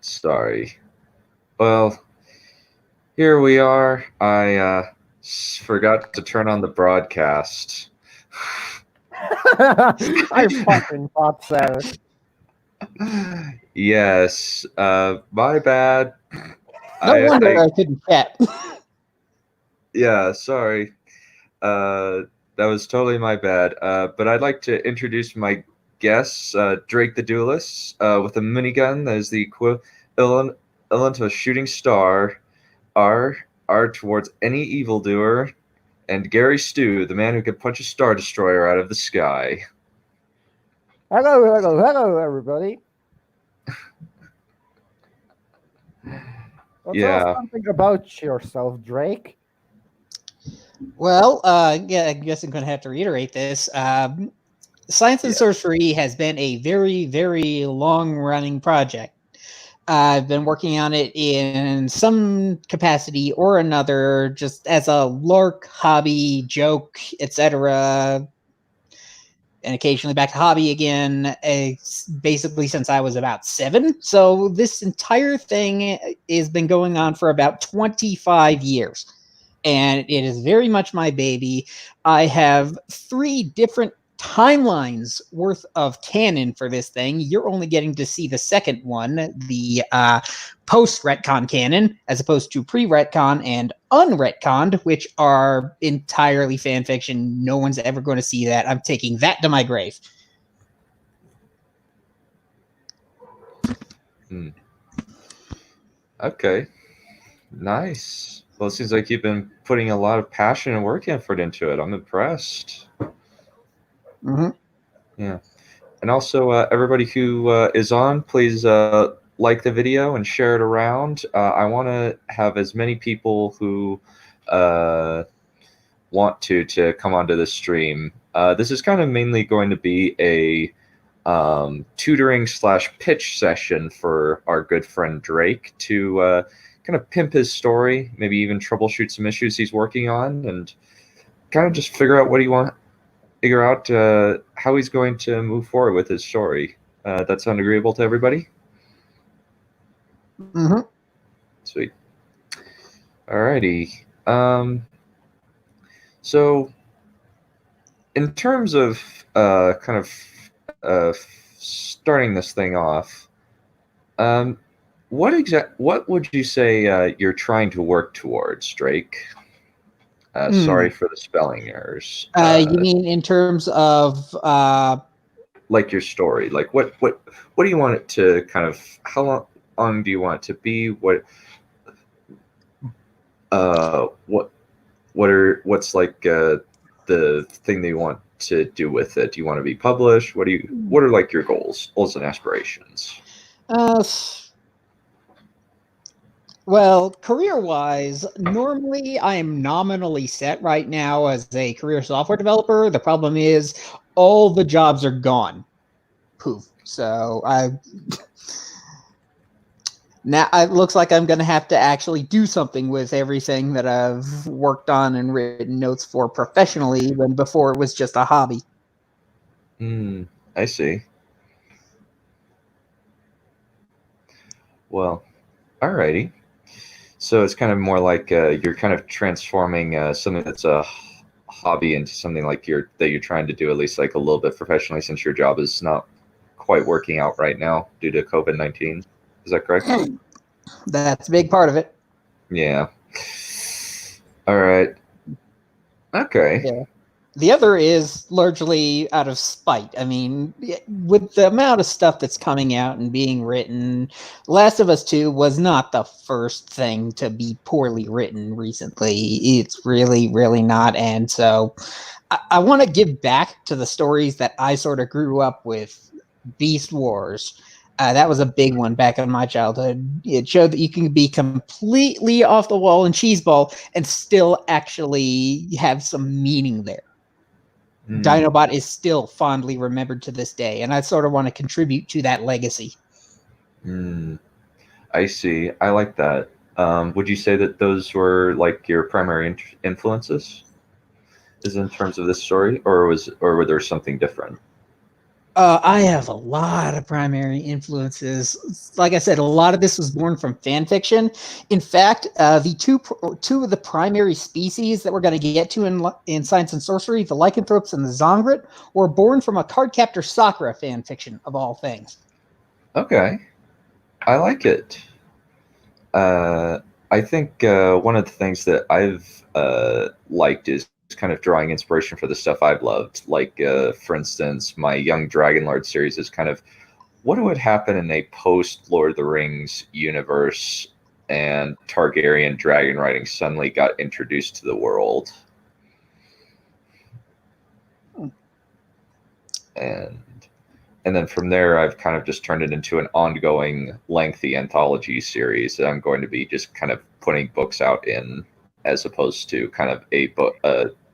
Sorry. Well, here we are. I forgot to turn on the broadcast. I fucking thought so. Yes, my bad. No wonder I couldn't chat. Yeah, sorry. That was totally my bad. But I'd like to introduce my guests, Drake the Duelist, with a minigun that is the equivalent of a shooting star, R towards any evildoer, and Gary Stew, the man who can punch a Star Destroyer out of the sky. Hello, everybody. Tell us something about yourself, Drake. Well, yeah, I guess I'm going to have to reiterate this. Science and Sorcery has been a very, very long-running project. I've been working on it in some capacity or another, just as a lark, hobby, joke, etc., and occasionally back to hobby again, basically since I was about 7. So this entire thing has been going on for about 25 years. And it is very much my baby. I have 3 different timelines worth of canon for this thing. You're only getting to see the second one, the post-retcon canon, as opposed to pre-retcon and unretconned, which are entirely fan fiction. No one's ever going to see that. I'm taking that to my grave. Okay. Nice. Well, it seems like you've been putting a lot of passion and work effort into it. I'm impressed. Mm-hmm. Yeah. And also, everybody who is on, please like the video and share it around. I want to have as many people who want to come onto this stream. This is kind of mainly going to be a tutoring / pitch session for our good friend Drake to kind of pimp his story, maybe even troubleshoot some issues he's working on, and kind of just figure out how he's going to move forward with his story. That sound agreeable to everybody? Mm-hmm. Sweet. Alrighty. So, in terms of kind of starting this thing off, what would you say you're trying to work towards, Drake? Sorry for the spelling errors. You mean in terms of like your story? Like what do you want it to kind of? How long do you want it to be? What's like the thing that you want to do with it? Do you want to be published? What are like your goals and aspirations? Well, career-wise, normally I am nominally set right now as a career software developer. The problem is all the jobs are gone. Poof. So now it looks like I'm going to have to actually do something with everything that I've worked on and written notes for professionally, when before it was just a hobby. I see. Well, alrighty. So it's kind of more like you're kind of transforming something that's a hobby into something like that you're trying to do at least like a little bit professionally, since your job is not quite working out right now due to COVID-19. Is that correct? That's a big part of it. Yeah. All right. Okay. Yeah. The other is largely out of spite. I mean, with the amount of stuff that's coming out and being written, Last of Us 2 was not the first thing to be poorly written recently. It's really, really not. And so I want to give back to the stories that I sort of grew up with. Beast Wars. That was a big one back in my childhood. It showed that you can be completely off the wall and cheeseball and still actually have some meaning there. Dinobot is still fondly remembered to this day, and I sort of want to contribute to that legacy. I see. I like that. Would you say that those were like your primary influences, is in terms of this story, or were there something different? I have a lot of primary influences. Like I said, a lot of this was born from fan fiction. In fact, the two of the primary species that we're going to get to in Science and Sorcery, the Lycanthropes and the Zongrit, were born from a Cardcaptor Sakura fan fiction, of all things. Okay, I like it. I think one of the things that I've liked is kind of drawing inspiration for the stuff I've loved. Like, for instance, my Young Dragonlord series is kind of what would happen in a post Lord of the Rings universe and Targaryen dragon riding suddenly got introduced to the world. And then from there, I've kind of just turned it into an ongoing, lengthy anthology series that I'm going to be just kind of putting books out in, as opposed to kind of a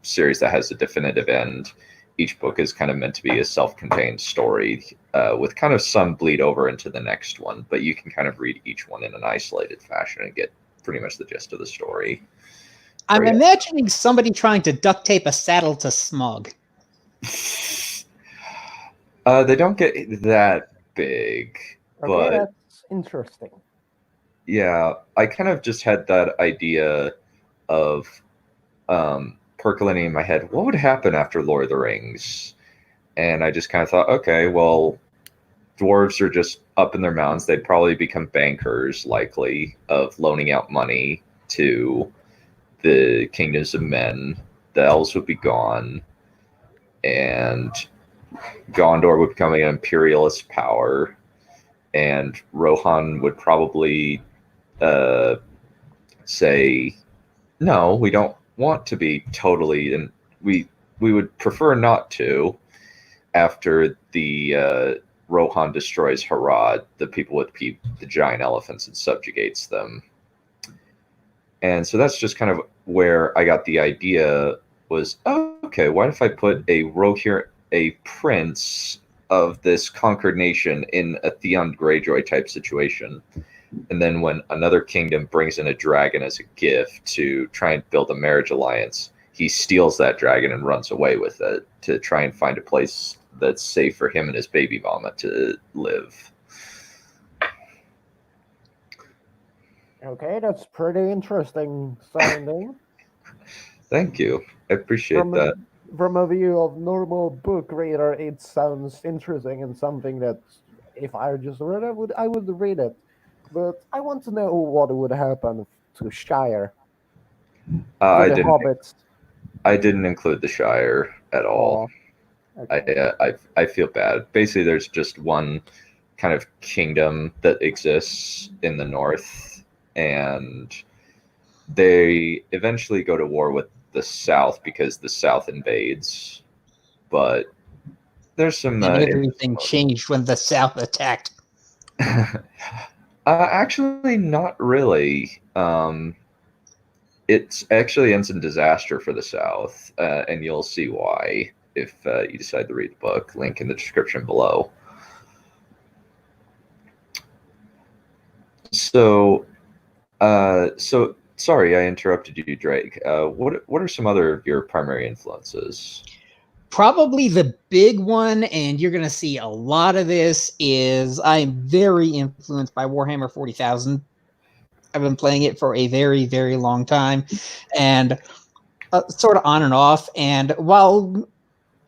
series that has a definitive end. Each book is kind of meant to be a self-contained story with kind of some bleed over into the next one, but you can kind of read each one in an isolated fashion and get pretty much the gist of the story. I'm imagining somebody trying to duct tape a saddle to Smug. They don't get that big, but that's interesting. Yeah, I kind of just had that idea of percolating in my head, what would happen after Lord of the Rings? And I just kind of thought, okay, well, dwarves are just up in their mountains. They'd probably become bankers, likely, of loaning out money to the kingdoms of men. The elves would be gone, and Gondor would become an imperialist power, and Rohan would probably say, no, we don't want to be totally, and we would prefer not to. After the Rohan destroys Harad, the people would keep the giant elephants and subjugates them. And so that's just kind of where I got the idea was, oh, okay, what if I put a prince of this conquered nation in a Theon Greyjoy type situation? And then when another kingdom brings in a dragon as a gift to try and build a marriage alliance, he steals that dragon and runs away with it to try and find a place that's safe for him and his baby mama to live. Okay, that's pretty interesting sounding. Thank you. I appreciate that. From a view of normal book reader, it sounds interesting and something that if I just read it, I would read it. But I want to know what would happen to Shire. I didn't include the Shire at all. Okay. I feel bad. Basically, there's just one kind of kingdom that exists in the north, and they eventually go to war with the south because the south invades. But there's some and everything changed when the south attacked. Actually, not really. It actually ends in disaster for the south, and you'll see why if you decide to read the book. Link in the description below. So sorry I interrupted you, Drake. What are some other of your primary influences? Probably the big one, and you're going to see a lot of this, is I'm very influenced by Warhammer 40,000. I've been playing it for a very, very long time, and sort of on and off. And while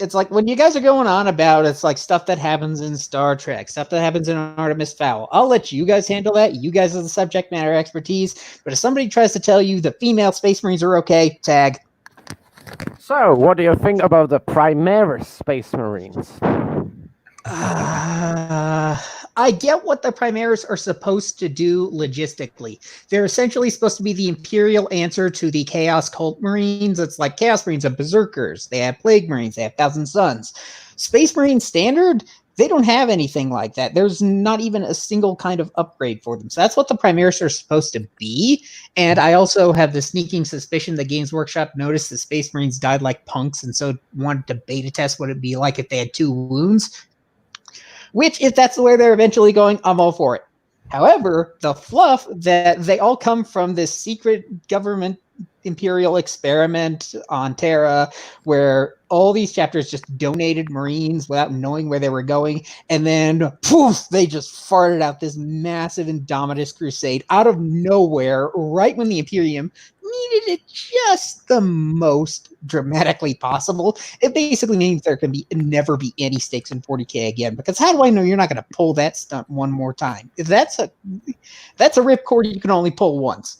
it's like when you guys are going on about it's like stuff that happens in Star Trek, stuff that happens in Artemis Fowl, I'll let you guys handle that. You guys are the subject matter expertise. But if somebody tries to tell you the female Space Marines are okay, tag. So, what do you think about the Primaris Space Marines? I get what the Primaris are supposed to do logistically. They're essentially supposed to be the Imperial answer to the Chaos Cult Marines. It's like Chaos Marines have Berserkers, they have Plague Marines, they have Thousand Suns. Space Marine Standard, they don't have anything like that. There's not even a single kind of upgrade for them. So that's what the Primaris are supposed to be. And I also have the sneaking suspicion that Games Workshop noticed the Space Marines died like punks and so wanted to beta test what it'd be like if they had 2 wounds. Which, if that's where they're eventually going, I'm all for it. However, the fluff that they all come from this secret government Imperial experiment on Terra where all these chapters just donated Marines without knowing where they were going, and then poof, they just farted out this massive Indomitus crusade out of nowhere right when the Imperium needed it just the most dramatically possible. It basically means there can never be any stakes in 40k again, because how do I know you're not going to pull that stunt one more time? That's a ripcord you can only pull once.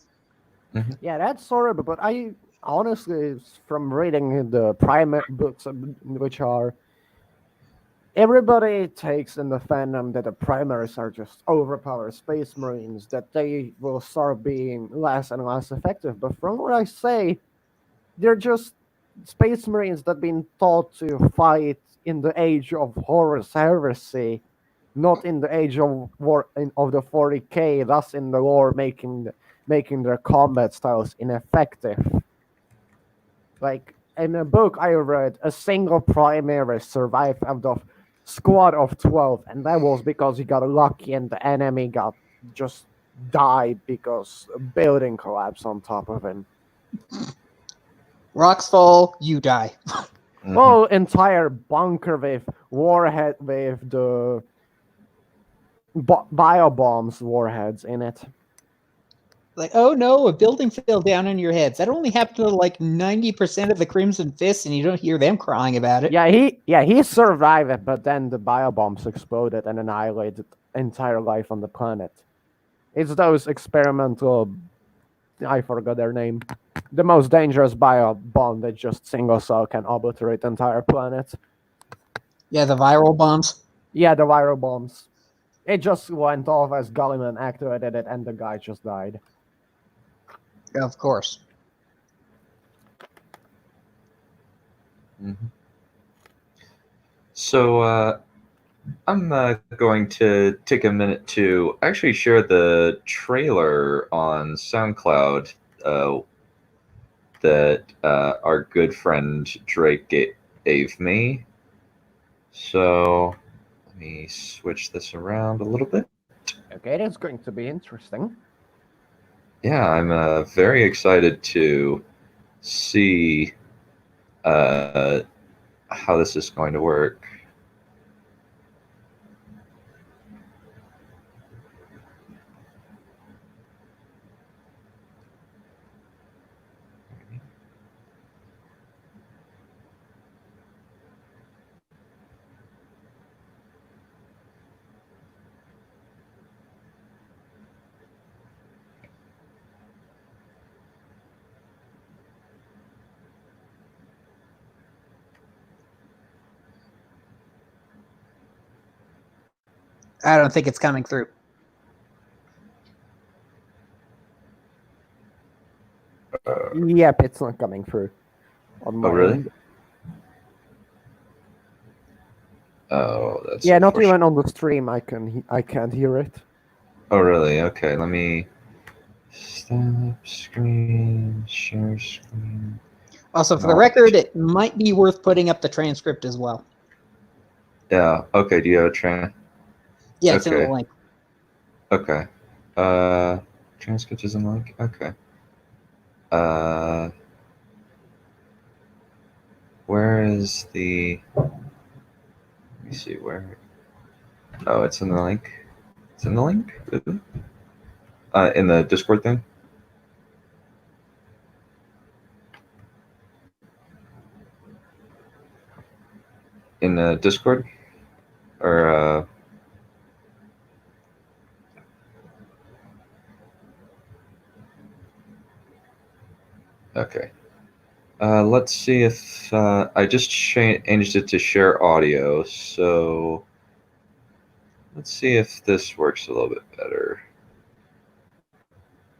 Mm-hmm. Yeah, that's horrible. But I honestly, from reading the Prime books, which are everybody takes in the fandom that the primaries are just overpowered space marines, that they will start being less and less effective. But from what I say, they're just space marines that been taught to fight in the age of Horus heresy, not in the age of war of the 40k, thus in the war making their combat styles ineffective. Like in a book I read, a single primary survived out of squad of 12, and that was because he got lucky and the enemy got just died because a building collapsed on top of him. Rocks fall, you die. Mm-hmm. Well, entire bunker with warhead with the bio bombs warheads in it. Like, oh no, a building fell down on your heads. That only happened to like 90% of the Crimson Fists, and you don't hear them crying about it. Yeah, he survived it, but then the bio bombs exploded and annihilated entire life on the planet. It's those experimental, I forgot their name, the most dangerous bio bomb that just single cell can obliterate the entire planet. Yeah, the viral bombs. Yeah, the viral bombs. It just went off as Gulliman activated it, and the guy just died. Of course. Mm-hmm. So I'm going to take a minute to actually share the trailer on SoundCloud that our good friend Drake gave me. So let me switch this around a little bit. Okay, that's going to be interesting. Yeah, I'm very excited to see how this is going to work. I don't think it's coming through. Yep, it's not coming through. On my really? end. Oh, that's yeah. Not even on the stream. I can't hear it. Oh, really? Okay, let me stop screen, share screen. Also, for the record, it might be worth putting up the transcript as well. Yeah. Okay. Do you have a Yeah, it's in the link. Okay. Transcript is in the link. Okay. Where is the? Let me see where. Oh, it's in the link. It's in the link. In the Discord thing. In the Discord, or okay. Let's see if I just changed it to share audio. So let's see if this works a little bit better.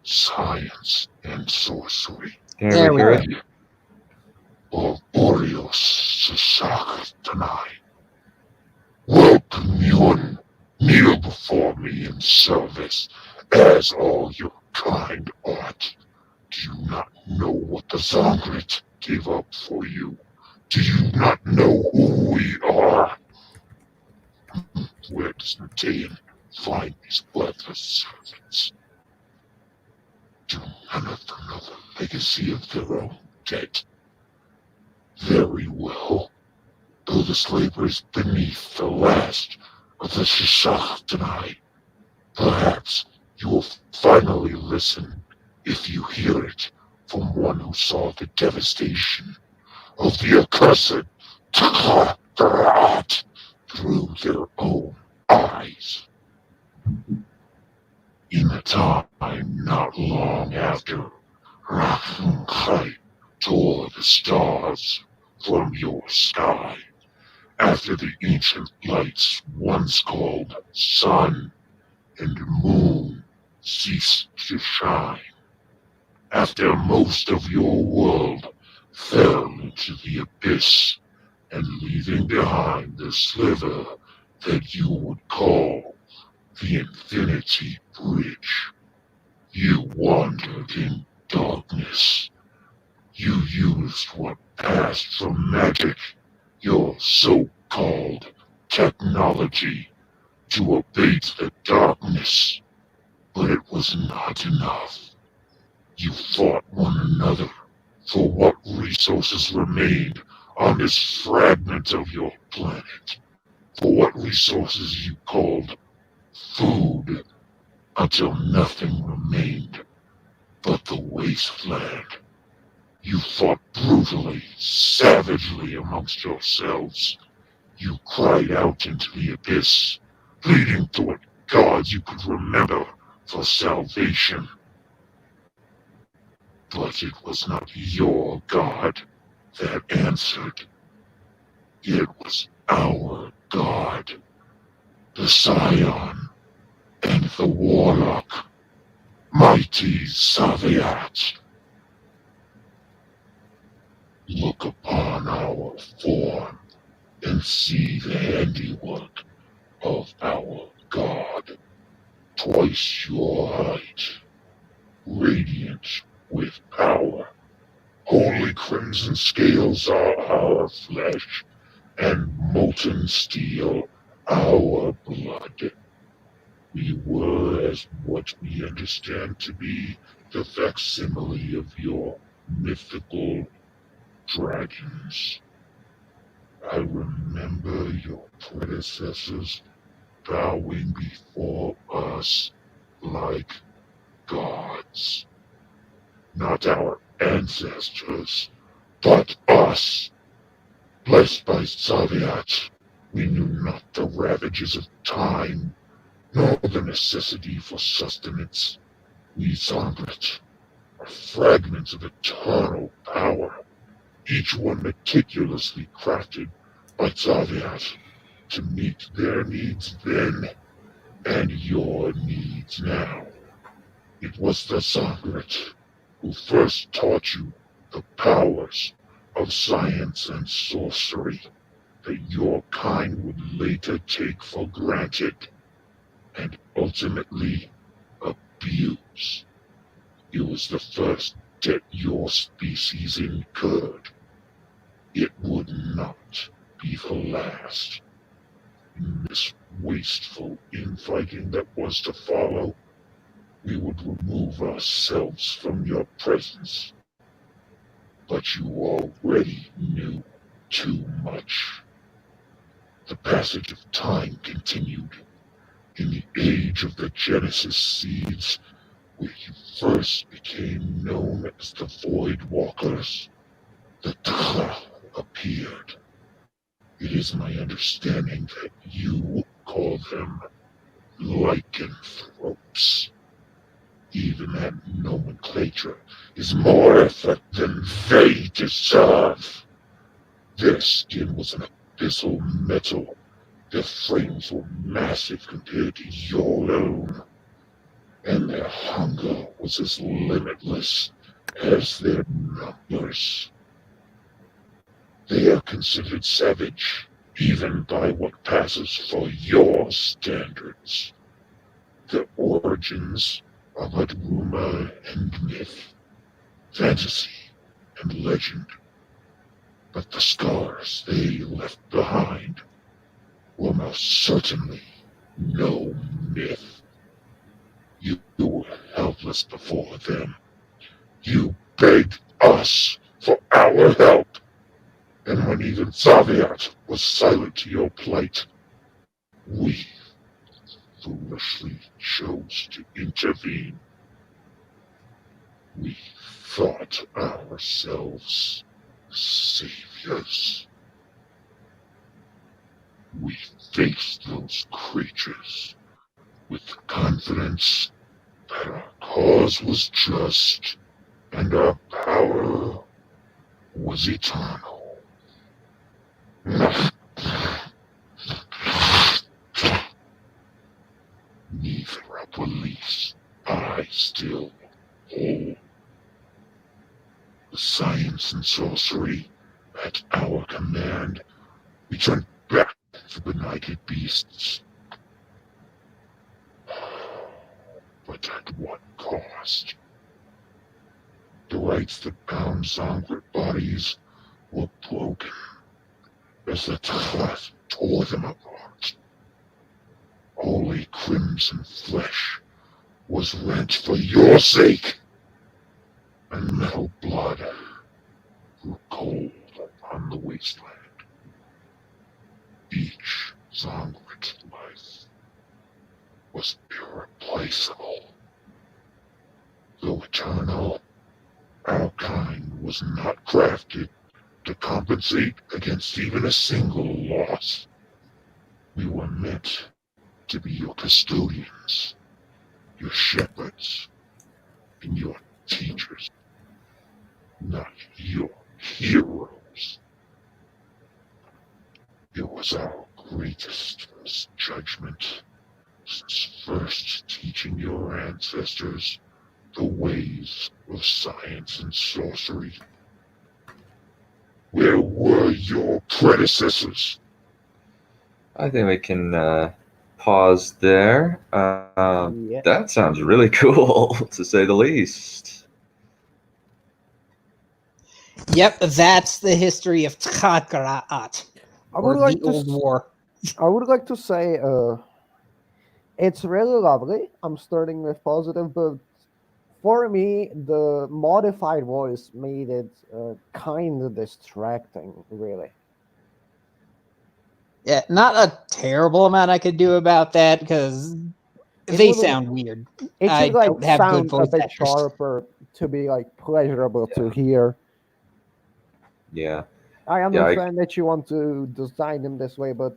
Science and sorcery. Can everybody hear it? Of Boreos society tonight. Welcome you, kneel before me in service, as all your kind ought. Do you not know what the Zongrit gave up for you? Do you not know who we are? Where does Nadean find these bloodless servants? to unearth another legacy of their own dead. Very well. Though this labor is beneath the last of the Shishaktanai, perhaps you will finally listen if you hear it from one who saw the devastation of the accursed Takatarat through their own eyes. In a time not long after Rakunkai tore the stars from your sky, after the ancient lights once called sun and moon ceased to shine, after most of your world fell into the abyss and leaving behind the sliver that you would call the Infinity Bridge, you wandered in darkness. You used what passed for magic, your so-called technology, to abate the darkness, but it was not enough. You fought one another for what resources remained on this fragment of your planet, for what resources you called food, until nothing remained but the wasteland. You fought brutally, savagely amongst yourselves. You cried out into the abyss, pleading to what gods you could remember for salvation. But it was not your god that answered. It was our god, the Scion, and the Warlock, mighty Saviat. Look upon our form and see the handiwork of our god, twice your height, radiant with power. Holy crimson scales are our flesh, and molten steel our blood. We were as what we understand to be the facsimile of your mythical dragons. I remember your predecessors bowing before us like gods. Not our ancestors, but us. Blessed by Saviat, we knew not the ravages of time, nor the necessity for sustenance. We Zongret are fragments of eternal power, each one meticulously crafted by Saviat to meet their needs then and your needs now. It was the Zongret who first taught you the powers of science and sorcery that your kind would later take for granted and ultimately abuse. It was the first debt your species incurred. It would not be the last. In this wasteful infighting that was to follow, we would remove ourselves from your presence. But you already knew too much. The passage of time continued. In the age of the Genesis seeds, where you first became known as the Void Walkers, the Tkha appeared. It is my understanding that you call them lycanthropes. Even that nomenclature is more effort than they deserve. Their skin was an abyssal metal. Their frames were massive compared to your own. And their hunger was as limitless as their numbers. They are considered savage, even by what passes for your standards. Their origins are but rumor and myth, fantasy and legend. But the scars they left behind were most certainly no myth. You were helpless before before them. You begged us for our help, and when even Zaviat was silent to your plight, we foolishly chose to intervene. We thought ourselves saviors. We faced those creatures with the confidence that our cause was just and our power was eternal. Neither our beliefs I still hold. The science and sorcery at our command, we turned back the benighted beasts. But at what cost? The rights that bound Zongrid bodies were broken as the Teflas tore them apart. Holy crimson flesh was rent for your sake, and metal blood grew cold on the wasteland. Each Zongrid life was irreplaceable. Though eternal, our kind was not crafted to compensate against even a single loss. We were meant to be your custodians, your shepherds, and your teachers, not your heroes. It was our greatest misjudgment since first teaching your ancestors the ways of science and sorcery. Where were your predecessors? I think we can pause there. Yeah. That sounds really cool, to say the least. Yep, that's the history of Tchakraat, I or would like the Old War. I would like to say it's really lovely. I'm starting with positive, but for me, the modified voice made it kind of distracting, really. Yeah, not a terrible amount I could do about that because It they would- sound weird. It I should like don't have good sound a voice bit actors. sharper to be like pleasurable to Yeah. hear. Yeah. I understand that you want to design them this way, but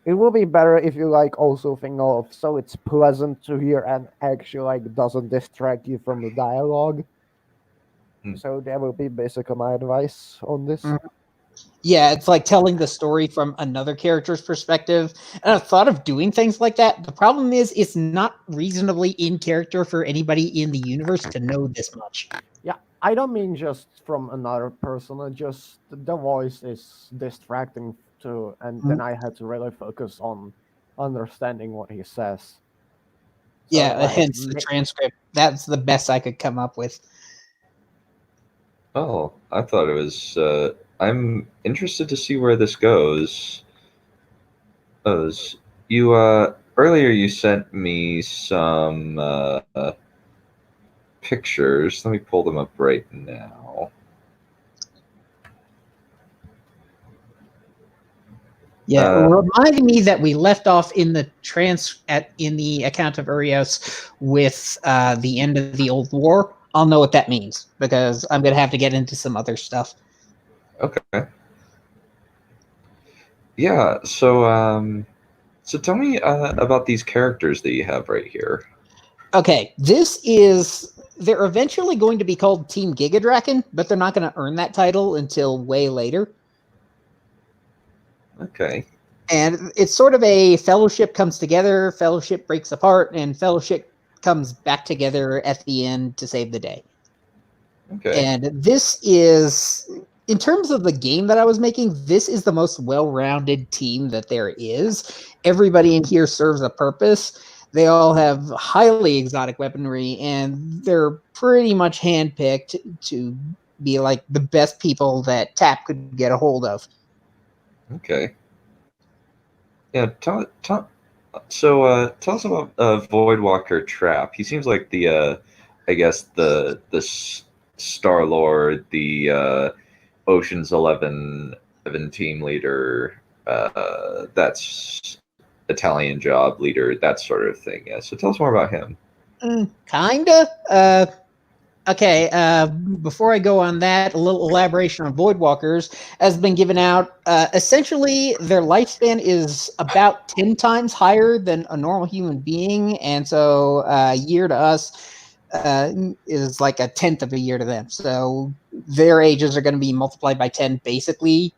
it will be better if you like also think of so it's pleasant to hear and actually like doesn't distract you from the dialogue. Hmm. So that will be basically my advice on this. Mhm. Yeah, it's like telling the story from another character's perspective. And I've thought of doing things like that. The problem is it's not reasonably in character for anybody in the universe to know this much. Yeah, I don't mean just from another person. Just the voice is distracting too, and then I had to really focus on understanding what he says. So, Yeah, like, hence the transcript. That's the best I could come up with. Oh, I thought it was. I'm interested to see where this goes. You earlier you sent me some pictures. Let me pull them up right now. Yeah, reminding me that we left off in the in the account of Urios with the end of the Old War. I'll know what that means because I'm gonna have to get into some other stuff. Okay. Yeah. So tell me about these characters that you have right here. Okay, they're eventually going to be called Team Gigadraken, but they're not going to earn that title until way later. Okay. And it's sort of a Fellowship comes together, Fellowship breaks apart, and Fellowship comes back together at the end to save the day. Okay. And this is, in terms of the game that I was making, this is the most well-rounded team that there is. Everybody in here serves a purpose. They all have highly exotic weaponry, and they're pretty much handpicked to be like the best people that TAP could get a hold of. Okay. Yeah. So tell us about Voidwalker Trap. He seems like the I guess the Star Lord, the Ocean's 11 team leader, that's Italian job leader, that sort of thing. Yeah. So tell us more about him. Kinda. Okay, before I go on that, a little elaboration on Voidwalkers has been given out. Essentially, their lifespan is about 10 times higher than a normal human being, and so a year to us is like a tenth of a year to them. So their ages are going to be multiplied by 10, basically,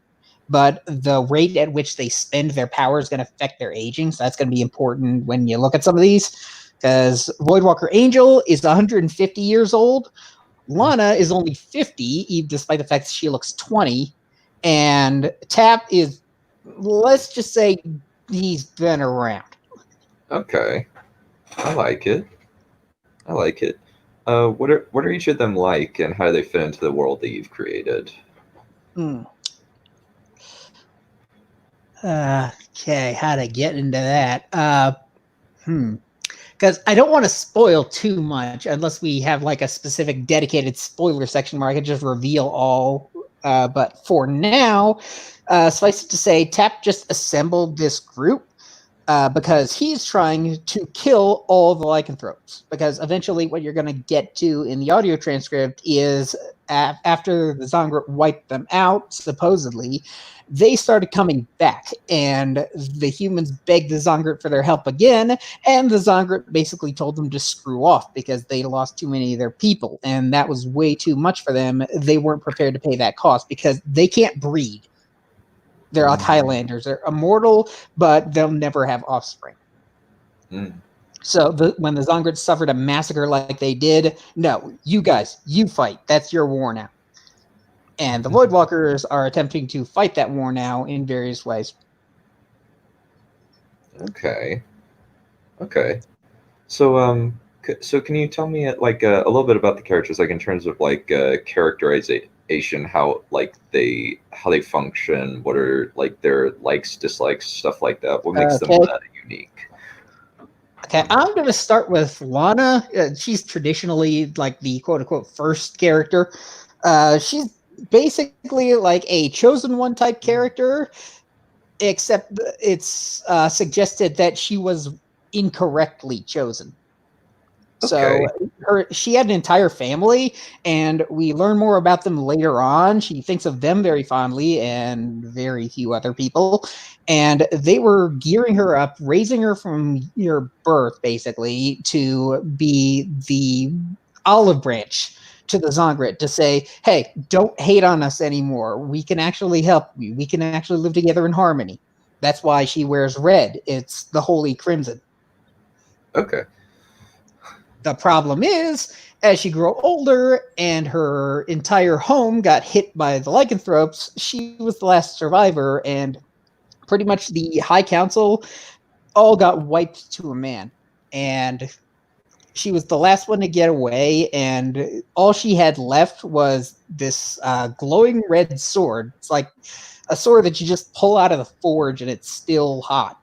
but the rate at which they spend their power is going to affect their aging, so that's going to be important when you look at some of these. Because Voidwalker Angel is 150 years old. Lana is only 50, despite the fact that she looks 20. And Tap is, let's just say, he's been around. Okay, I like it. I like it. What are each of them like, and how do they fit into the world that you've created? Okay, how to get into that? Because I don't want to spoil too much unless we have like a specific dedicated spoiler section where I can just reveal all. But for now, suffice it to say, Tap just assembled this group because he's trying to kill all the lycanthropes. Because eventually, what you're going to get to in the audio transcript is after the Zongrit wiped them out, supposedly, they started coming back, and the humans begged the Zongrit for their help again, and the Zongrit basically told them to screw off because they lost too many of their people, and that was way too much for them. They weren't prepared to pay that cost because they can't breed. They're like Highlanders. They're immortal, but they'll never have offspring. So when the Zongrit suffered a massacre like they did, no, you guys, you fight. That's your war now. And the Voidwalkers are attempting to fight that war now in various ways. Okay. So so can you tell me like a little bit about the characters, like in terms of like characterization, how they function, what are like their likes, dislikes, stuff like that? What makes them unique? Okay, I'm going to start with Lana. She's traditionally like the quote-unquote first character. She's basically like a chosen one type character, except it's suggested that she was incorrectly chosen. So she had an entire family, and we learn more about them later on. She thinks of them very fondly and very few other people. And they were gearing her up, raising her from your birth, basically, to be the olive branch to the Zongrit to say, hey, don't hate on us anymore. We can actually help you. We can actually live together in harmony. That's why she wears red. It's the Holy Crimson. Okay. The problem is, as she grew older and her entire home got hit by the lycanthropes, she was the last survivor, and pretty much the High Council all got wiped to a man. And she was the last one to get away, and all she had left was this glowing red sword. It's like a sword that you just pull out of the forge, and it's still hot.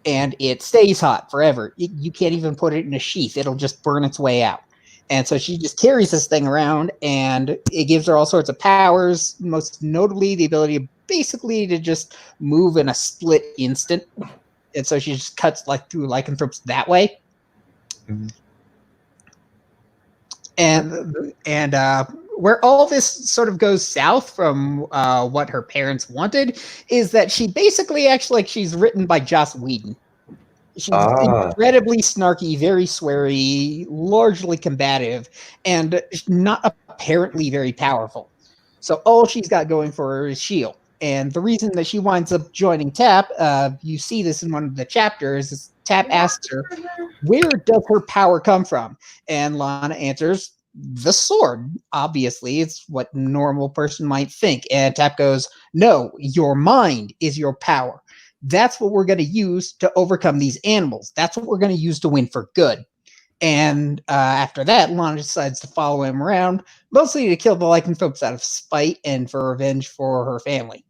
And it stays hot forever. You can't even put it in a sheath. It'll just burn its way out. And so she just carries this thing around, and it gives her all sorts of powers, most notably the ability basically to just move in a split instant. And so she just cuts like through lycanthropes that way. Mm-hmm. And where all this sort of goes south from what her parents wanted is that she basically acts like she's written by Joss Whedon. She's incredibly snarky, very sweary, largely combative, and not apparently very powerful. So all she's got going for her is S.H.I.E.L.D. And the reason that she winds up joining Tap, you see this in one of the chapters, is Tap asks her, where does her power come from? And Lana answers, the sword. Obviously, it's what a normal person might think. And Tap goes, no, your mind is your power. That's what we're going to use to overcome these animals. That's what we're going to use to win for good. And after that, Lana decides to follow him around, mostly to kill the lycanthropes out of spite and for revenge for her family.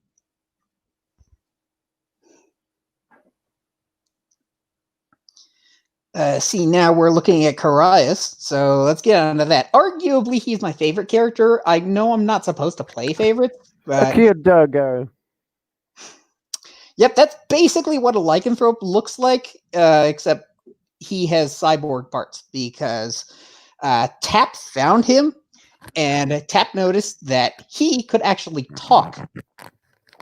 See, now we're looking at Carius, so let's get on to that. Arguably, he's my favorite character. I know I'm not supposed to play favorites, A but cute doggo. yep, that's basically what a lycanthrope looks like, except he has cyborg parts because Tap found him, and Tap noticed that he could actually talk.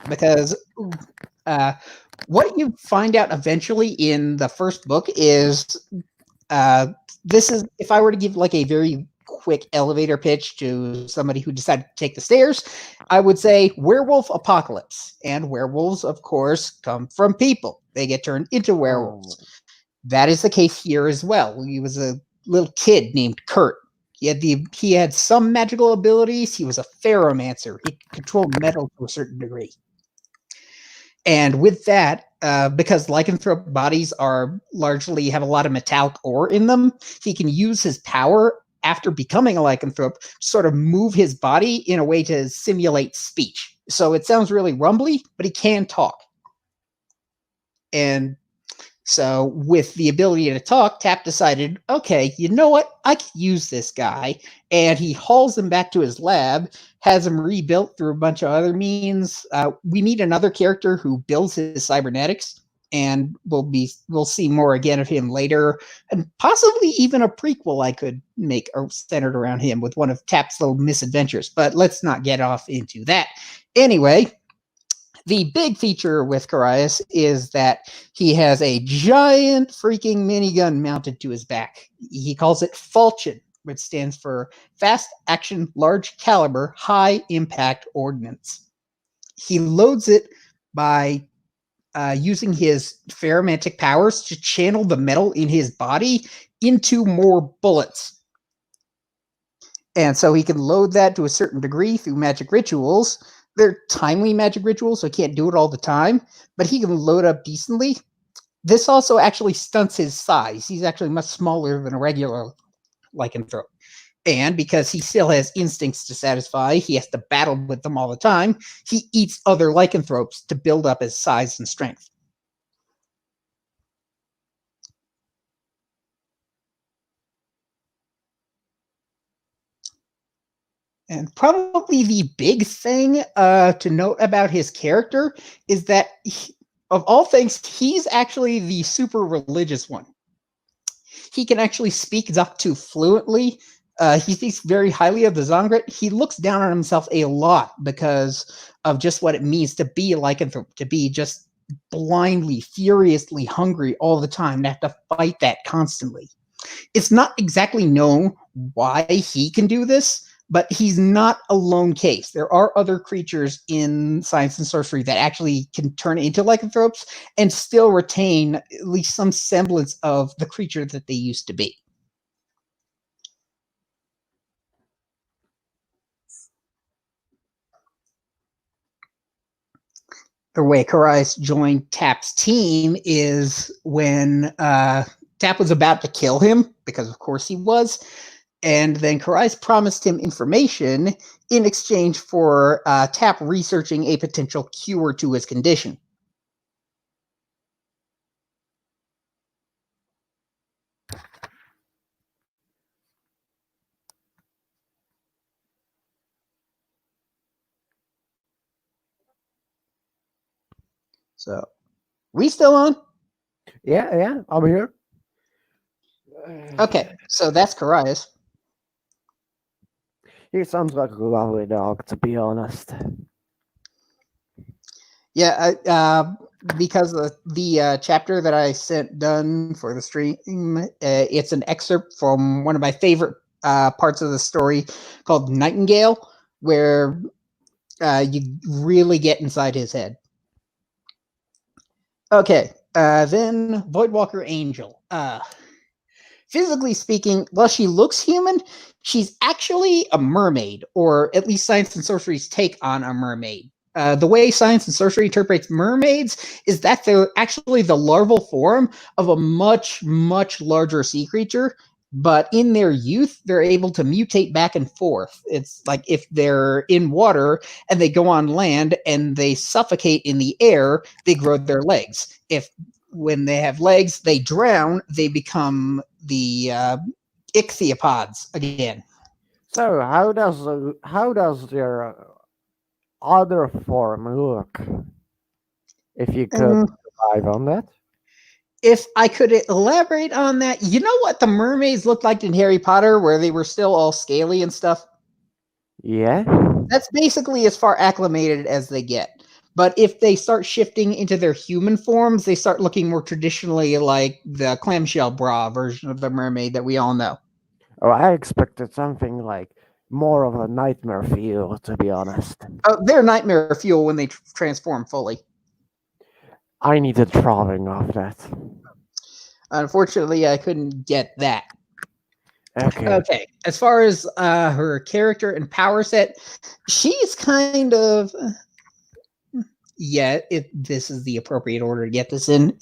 Because what you find out eventually in the first book is this is, if I were to give like a very quick elevator pitch to somebody who decided to take the stairs, I would say werewolf apocalypse. And werewolves, of course, come from people. They get turned into werewolves. Oh. That is the case here as well. He was a little kid named Kurt. He had some magical abilities. He was a ferromancer. He could control metal to a certain degree. And with that, because lycanthrope bodies are largely have a lot of metallic ore in them, he can use his power after becoming a lycanthrope to sort of move his body in a way to simulate speech. So it sounds really rumbly, but he can talk. And so with the ability to talk, Tap decided, okay, you know what? I could use this guy. And he hauls him back to his lab, has him rebuilt through a bunch of other means. We meet another character who builds his cybernetics, and we'll see more again of him later, and possibly even a prequel I could make centered around him with one of Tap's little misadventures. But let's not get off into that. Anyway, the big feature with Carius is that he has a giant freaking minigun mounted to his back. He calls it Falchion, which stands for Fast Action Large Caliber High Impact Ordnance. He loads it by using his ferromantic powers to channel the metal in his body into more bullets. And so he can load that to a certain degree through magic rituals. They're timely magic rituals, so he can't do it all the time, but he can load up decently. This also actually stunts his size. He's actually much smaller than a regular lycanthrope. And because he still has instincts to satisfy, he has to battle with them all the time. He eats other lycanthropes to build up his size and strength. And probably the big thing to note about his character is that, of all things, he's actually the super religious one. He can actually speak Zoctu fluently. He speaks very highly of the Zongrit. He looks down on himself a lot because of just what it means to be a lycanthrope, to be just blindly, furiously hungry all the time, to have to fight that constantly. It's not exactly known why he can do this, but he's not a lone case. There are other creatures in science and sorcery that actually can turn into lycanthropes and still retain at least some semblance of the creature that they used to be. The way Carius joined Tap's team is when Tap was about to kill him, because of course he was. And then Carius promised him information in exchange for Tap researching a potential cure to his condition. So, we still on? Yeah, I'm here. Okay, so that's Carius. He sounds like a lovely dog, to be honest. Yeah, because the chapter that I sent Dunn for the stream, it's an excerpt from one of my favorite parts of the story called Nightingale, where you really get inside his head. Okay, then Voidwalker Angel. Physically speaking, while she looks human, she's actually a mermaid, or at least science and sorcery's take on a mermaid. The way science and sorcery interprets mermaids is that they're actually the larval form of a much, much larger sea creature, but in their youth, they're able to mutate back and forth. It's like if they're in water and they go on land and they suffocate in the air, they grow their legs. If when they have legs, they drown. They become the ichthyopods again. So how does their other form look? If you could survive on that. If I could elaborate on that, you know what the mermaids looked like in Harry Potter, where they were still all scaly and stuff? Yeah. That's basically as far acclimated as they get. But if they start shifting into their human forms, they start looking more traditionally like the clamshell bra version of the mermaid that we all know. Oh, I expected something like more of a nightmare feel, to be honest. They're nightmare fuel when they transform fully. I need a drawing of that. Unfortunately, I couldn't get that. Okay. As far as her character and power set, she's kind of... this is the appropriate order to get this in.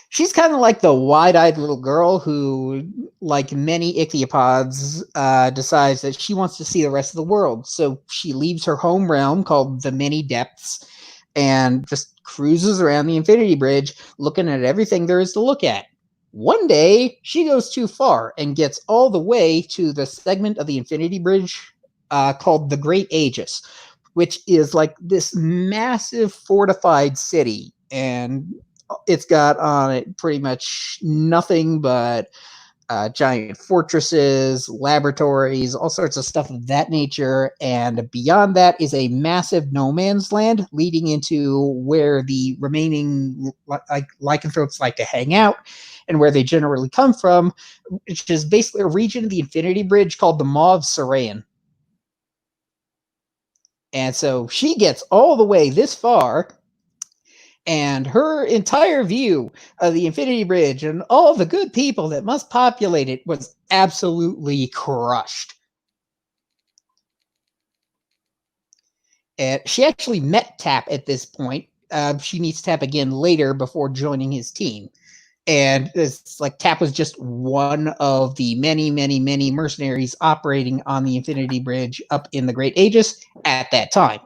She's kind of like the wide-eyed little girl who, like many ichthyopods, decides that she wants to see the rest of the world. So she leaves her home realm called the Many Depths and just cruises around the Infinity Bridge looking at everything there is to look at. One day, she goes too far and gets all the way to the segment of the Infinity Bridge called the Great Aegis, which is like this massive fortified city, and it's got on it pretty much nothing but giant fortresses, laboratories, all sorts of stuff of that nature. And beyond that is a massive no man's land leading into where the remaining lycanthropes like to hang out and where they generally come from, which is basically a region of the Infinity Bridge called the Maw of Sarayan. And so she gets all the way this far, and her entire view of the Infinity Bridge and all the good people that must populate it was absolutely crushed. And she actually met Tap at this point. She meets Tap again later before joining his team. And it's like Tap was just one of the many, many, many mercenaries operating on the Infinity Bridge up in the Great Aegis at that time.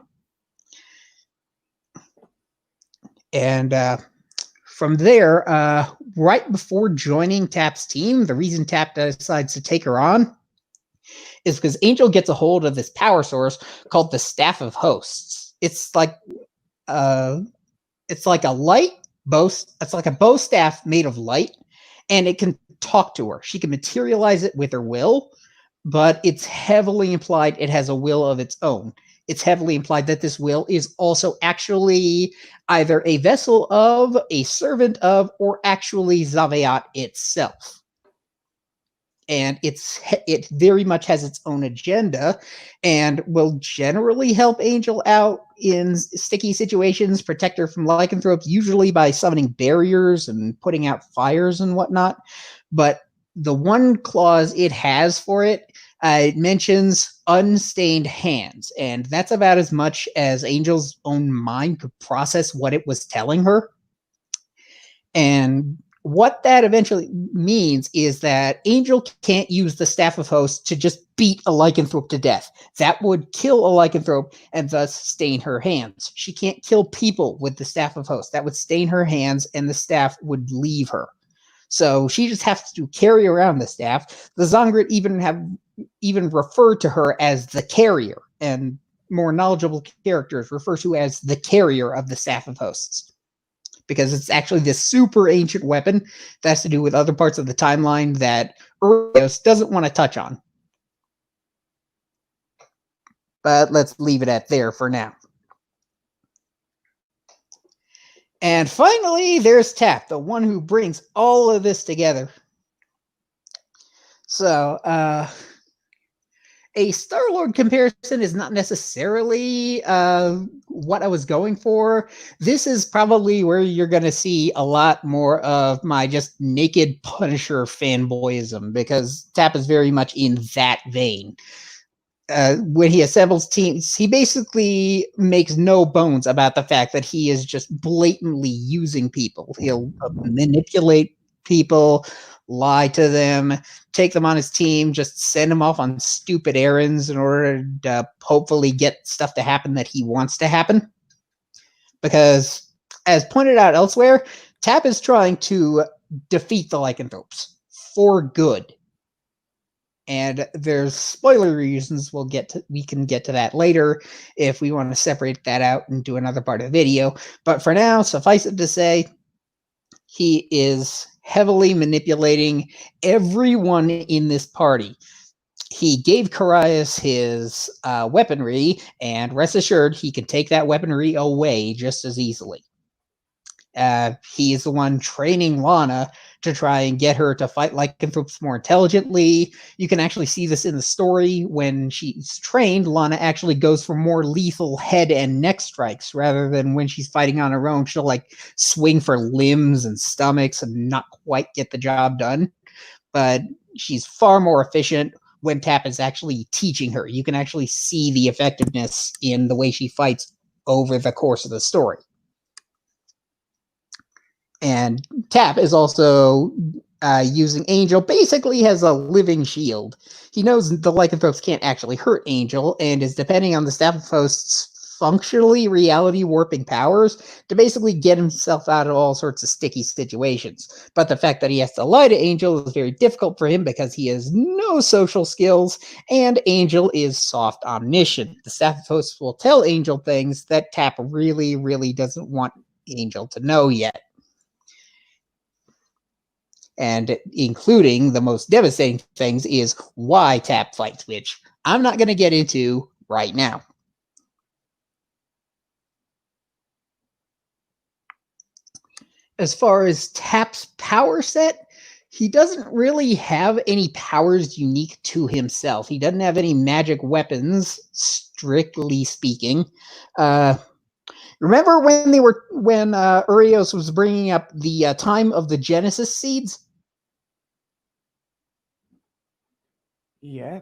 And from there, right before joining Tap's team, the reason Tap decides to take her on is because Angel gets a hold of this power source called the Staff of Hosts. It's like a light bow. It's like a bow staff made of light, and it can talk to her. She can materialize it with her will, but it's heavily implied it has a will of its own. It's heavily implied that this will is also actually either a vessel of, a servant of, or actually Zaviat itself. And it very much has its own agenda and will generally help Angel out in sticky situations, protect her from lycanthropes, usually by summoning barriers and putting out fires and whatnot. But the one clause it has for it, it mentions unstained hands, and that's about as much as Angel's own mind could process what it was telling her. And what that eventually means is that Angel can't use the Staff of Hosts to just beat a lycanthrope to death. That would kill a lycanthrope and thus stain her hands. She can't kill people with the Staff of Hosts. That would stain her hands and the staff would leave her. So she just has to carry around the staff. The Zongrit even refer to her as the carrier, and more knowledgeable characters refer to as the carrier of the Staff of Hosts, because it's actually this super ancient weapon that has to do with other parts of the timeline that Urios doesn't want to touch on. But let's leave it at there for now. And finally, there's Tap, the one who brings all of this together. So, a Star-Lord comparison is not necessarily what I was going for. This is probably where you're going to see a lot more of my just naked Punisher fanboyism, because Tap is very much in that vein. When he assembles teams, he basically makes no bones about the fact that he is just blatantly using people. He'll manipulate people, lie to them, take them on his team, just send them off on stupid errands in order to hopefully get stuff to happen that he wants to happen. Because As pointed out elsewhere, Tap is trying to defeat the lycanthropes for good. And there's spoiler reasons we can get to that later if we want to separate that out and do another part of the video. But for now, suffice it to say, he is heavily manipulating everyone in this party. He gave Carius his weaponry, and rest assured, he can take that weaponry away just as easily. He's the one training Lana to try and get her to fight lycanthropes more intelligently. You can actually see this in the story. When she's trained, Lana actually goes for more lethal head and neck strikes rather than when she's fighting on her own. She'll like swing for limbs and stomachs and not quite get the job done. But she's far more efficient when Tap is actually teaching her. You can actually see the effectiveness in the way she fights over the course of the story. And Tap is also using Angel basically as a living shield. He knows the lycanthropes can't actually hurt Angel and is depending on the Staff of Host's functionally reality warping powers to basically get himself out of all sorts of sticky situations. But the fact that he has to lie to Angel is very difficult for him because he has no social skills and Angel is soft omniscient. The Staff of Hosts will tell Angel things that Tap really, really doesn't want Angel to know yet. And including the most devastating things is why Tap fights, which I'm not going to get into right now. As far as Tap's power set, he doesn't really have any powers unique to himself. He doesn't have any magic weapons, strictly speaking. Remember when Urios was bringing up the time of the Genesis seeds? Yeah.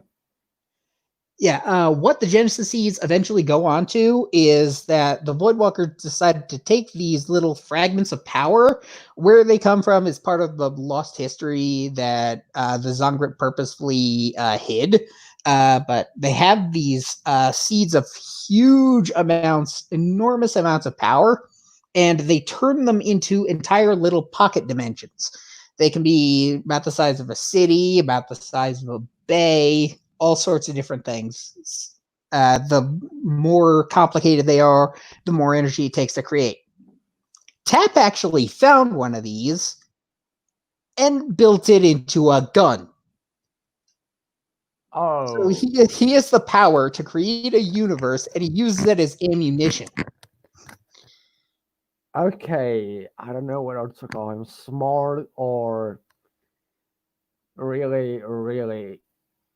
Yeah, what the Genesis seeds eventually go on to is that the Voidwalker decided to take these little fragments of power. Where they come from is part of the lost history that the Zongrit purposefully hid. But they have these seeds of huge amounts, enormous amounts of power, and they turn them into entire little pocket dimensions. They can be about the size of a city, about the size of a bay, all sorts of different things. The more complicated they are, the more energy it takes to create. Tap actually found one of these and built it into a gun. Oh. So he has the power to create a universe, and he uses it as ammunition. Okay, I don't know whether to call him smart or really, really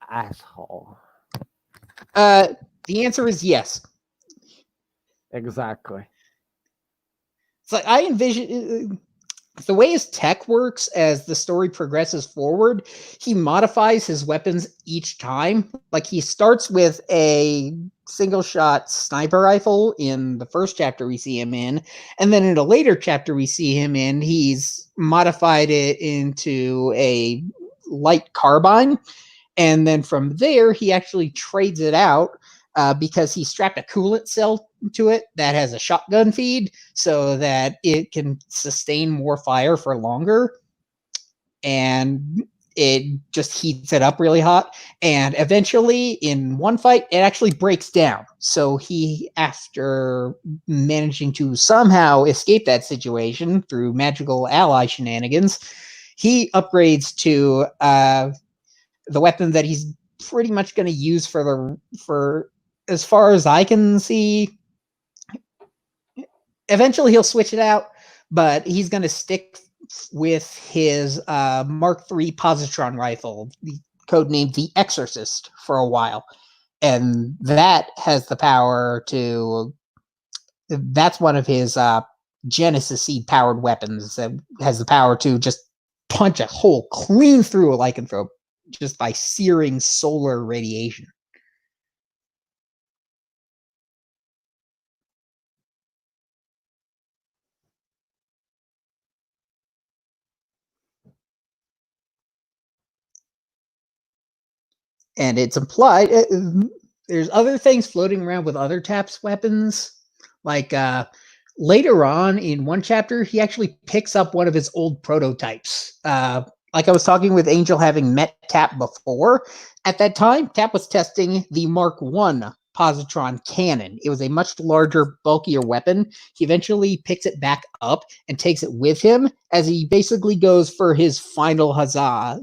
asshole. The answer is yes. Exactly. It's like I envision the way his tech works as the story progresses forward. He modifies his weapons each time. Like he starts with a single shot sniper rifle in the first chapter we see him in, and then in a later chapter we see him in, he's modified it into a light carbine. And then from there, he actually trades it out because he strapped a coolant cell to it that has a shotgun feed so that it can sustain more fire for longer. And it just heats it up really hot. And eventually, in one fight, it actually breaks down. So he, after managing to somehow escape that situation through magical ally shenanigans, he upgrades to the weapon that he's pretty much going to use for as far as I can see. Eventually he'll switch it out, but he's going to stick with his Mark III positron rifle, codenamed the Exorcist, for a while. And that has the power to... That's one of his Genesis seed powered weapons that has the power to just punch a hole clean through a lycanthrope just by searing solar radiation. And it's implied there's other things floating around with other Tap's weapons, like later on in one chapter, he actually picks up one of his old prototypes. Like I was talking with Angel, having met Tap before, at that time, Tap was testing the Mark I positron cannon. It was a much larger, bulkier weapon. He eventually picks it back up and takes it with him as he basically goes for his final huzzah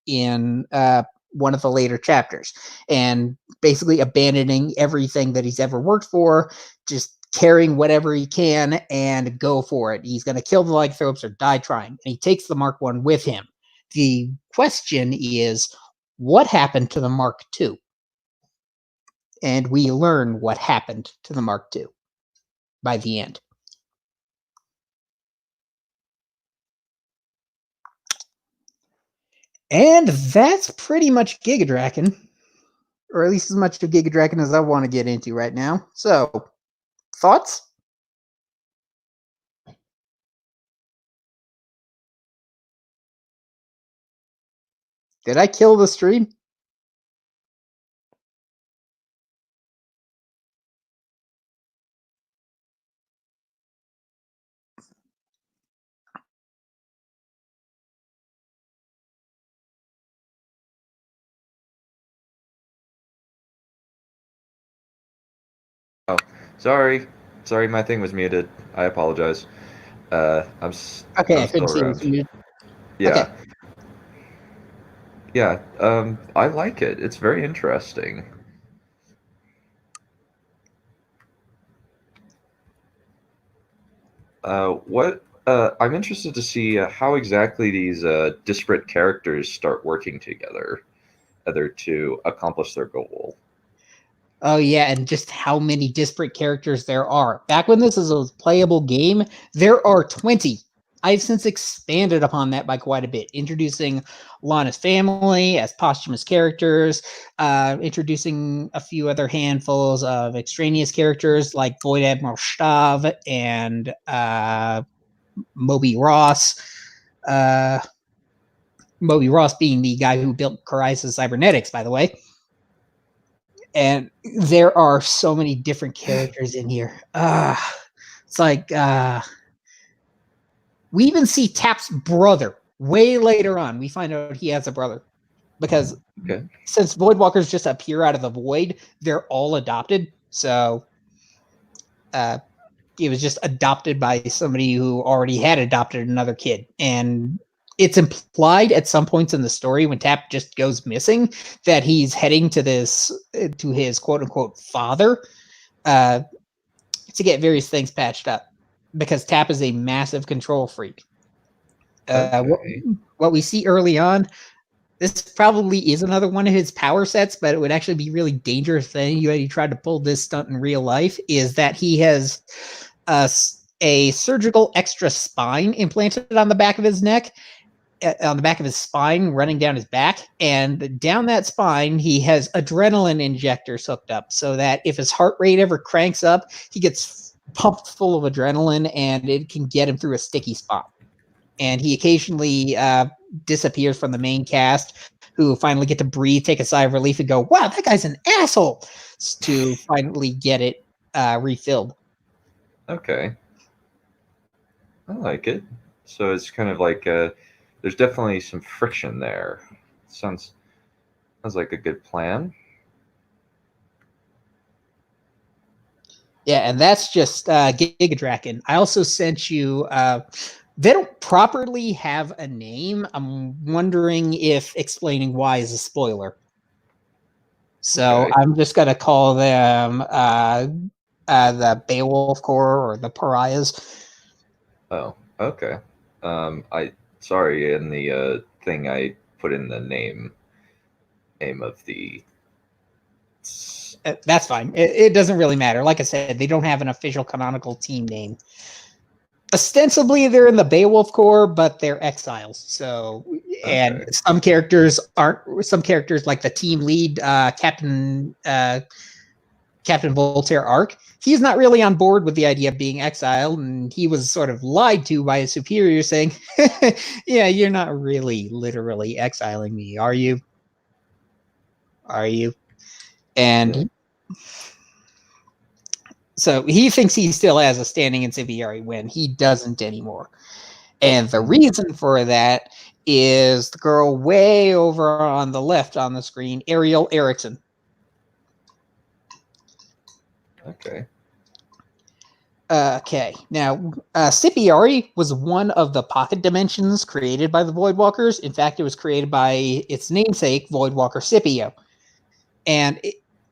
in one of the later chapters, and basically abandoning everything that he's ever worked for, just carrying whatever he can and go for it. He's going to kill the lycanthropes or die trying, and he takes the Mark I with him. The question is, what happened to the Mark II? And we learn what happened to the Mark II by the end. And that's pretty much Giga Draken, or at least as much of Giga Draken as I want to get into right now. So, thoughts? Did I kill the stream? Oh, sorry. Sorry, my thing was muted. I apologize. I'm Okay, I still couldn't see around. it. Yeah. Okay. Yeah, I like it. It's very interesting. I'm interested to see how exactly these disparate characters start working together, either to accomplish their goal. Oh yeah, and just how many disparate characters there are. Back when this is a playable game, there are 20. I've since expanded upon that by quite a bit, introducing Lana's family as posthumous characters, introducing a few other handfuls of extraneous characters like Void Admiral Stav and Moby Ross. Moby Ross being the guy who built Coraisa Cybernetics, by the way. And there are so many different characters in here. It's like we even see Tap's brother way later on. We find out he has a brother because since Voidwalkers just appear out of the void, they're all adopted. So it was just adopted by somebody who already had adopted another kid. And it's implied at some points in the story when Tap just goes missing that he's heading to his quote unquote father to get various things patched up, because Tap is a massive control freak. What we see early on, this probably is another one of his power sets, but it would actually be a really dangerous thing. He tried to pull this stunt in real life, is that he has a surgical extra spine implanted on the back of his neck, on the back of his spine, running down his back, and down that spine he has adrenaline injectors hooked up, so that if his heart rate ever cranks up, he gets pumped full of adrenaline and it can get him through a sticky spot. And he occasionally disappears from the main cast, who finally get to breathe, take a sigh of relief, and go, wow, that guy's an asshole, to finally get it refilled. Okay. I like it. So it's kind of like there's definitely some friction there. Sounds like a good plan. Yeah, and that's just Giga Draken. I also sent you. They don't properly have a name. I'm wondering if explaining why is a spoiler. So Okay. I'm just gonna call them the Beowulf Corps or the Pariahs. Oh, okay. Sorry, in the thing I put in the name of the. That's fine. It doesn't really matter. Like I said, they don't have an official canonical team name. Ostensibly, they're in the Beowulf Corps, but they're exiles. So, and some characters aren't. Some characters, like the team lead, Captain Voltaire Arc, he's not really on board with the idea of being exiled, and he was sort of lied to by his superior, saying, "Yeah, you're not really literally exiling me, are you? Are you?" And So he thinks he still has a standing in Civiari when he doesn't anymore. And the reason for that is the girl way over on the left on the screen, Ariel Erickson. Okay. Okay, now Cipiari was one of the pocket dimensions created by the Voidwalkers. In fact, it was created by its namesake, Voidwalker Scipio. And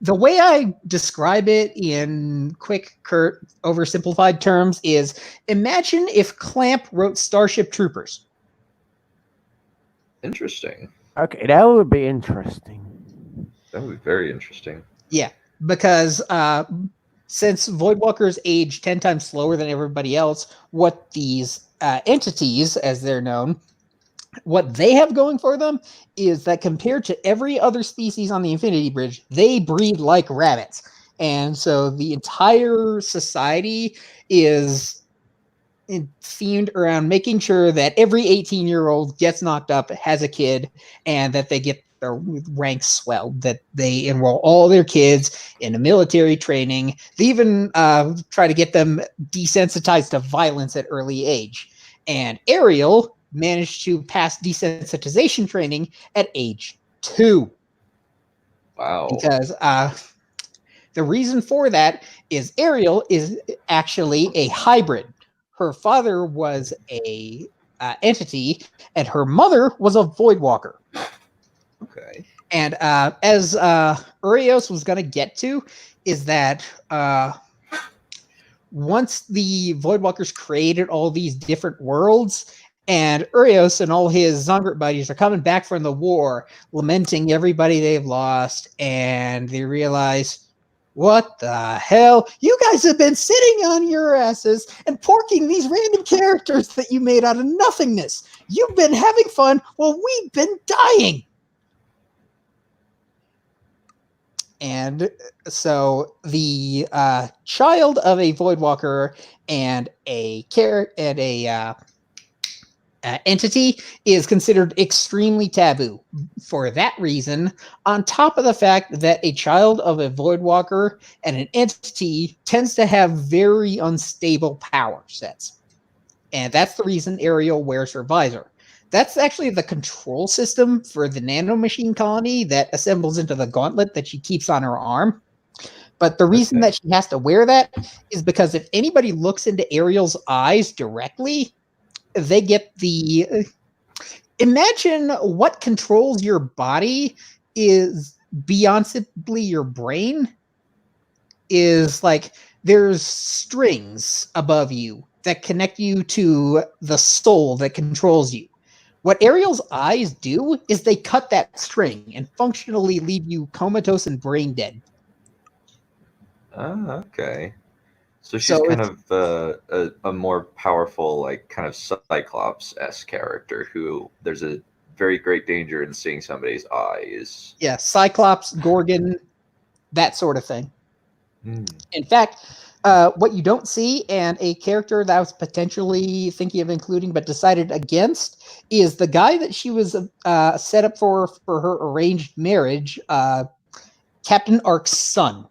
the way I describe it in quick, curt, oversimplified terms is imagine if Clamp wrote Starship Troopers. Interesting. Okay, that would be interesting. That would be very interesting. Yeah, because since Voidwalkers age 10 times slower than everybody else, what these entities, as they're known, what they have going for them is that compared to every other species on the Infinity Bridge, they breed like rabbits. And so the entire society is themed around making sure that every 18-year-old gets knocked up, has a kid, and that they get their ranks swelled, that they enroll all their kids in military training. They even try to get them desensitized to violence at early age. And Ariel managed to pass desensitization training at age 2. Wow. Because the reason for that is Ariel is actually a hybrid. Her father was a entity, and her mother was a Voidwalker. Okay. And as Urios was going to get to, is that once the Voidwalkers created all these different worlds, and Urios and all his Zongert buddies are coming back from the war, lamenting everybody they've lost, and they realize, what the hell? You guys have been sitting on your asses and porking these random characters that you made out of nothingness. You've been having fun while we've been dying. And so the child of a Voidwalker and a entity is considered extremely taboo for that reason, on top of the fact that a child of a Voidwalker and an entity tends to have very unstable power sets. And that's the reason Ariel wears her visor. That's actually the control system for the nanomachine colony that assembles into the gauntlet that she keeps on her arm. But the reason that she has to wear that is because if anybody looks into Ariel's eyes directly, they get the... Imagine what controls your body is beyond simply your brain. Is like there's strings above you that connect you to the soul that controls you. What Ariel's eyes do is they cut that string and functionally leave you comatose and brain dead. Oh, okay. So she's kind of a more powerful, like kind of Cyclops-esque character who there's a very great danger in seeing somebody's eyes. Yeah, Cyclops, Gorgon, that sort of thing. In fact, what you don't see, and a character that I was potentially thinking of including but decided against, is the guy that she was set up for her arranged marriage, Captain Ark's son.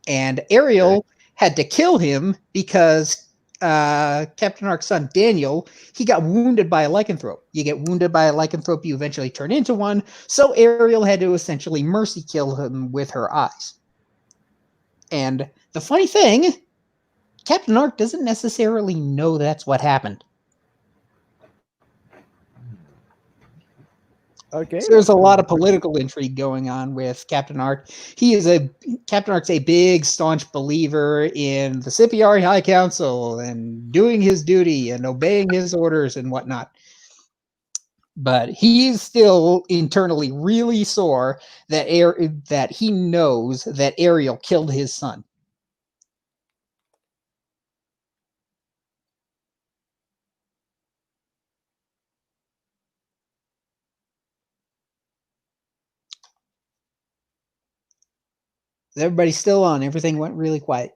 And Ariel had to kill him because Captain Ark's son, Daniel, he got wounded by a lycanthrope. You get wounded by a lycanthrope, you eventually turn into one. So Ariel had to essentially mercy kill him with her eyes. And the funny thing, Captain Ark doesn't necessarily know that's what happened. Okay. So there's a lot of political intrigue going on with Captain Ark. Captain Ark's a big, staunch believer in the Cipiari High Council and doing his duty and obeying his orders and whatnot. But he's still internally really sore that he knows that Ariel killed his son. Everybody's still on. Everything went really quiet.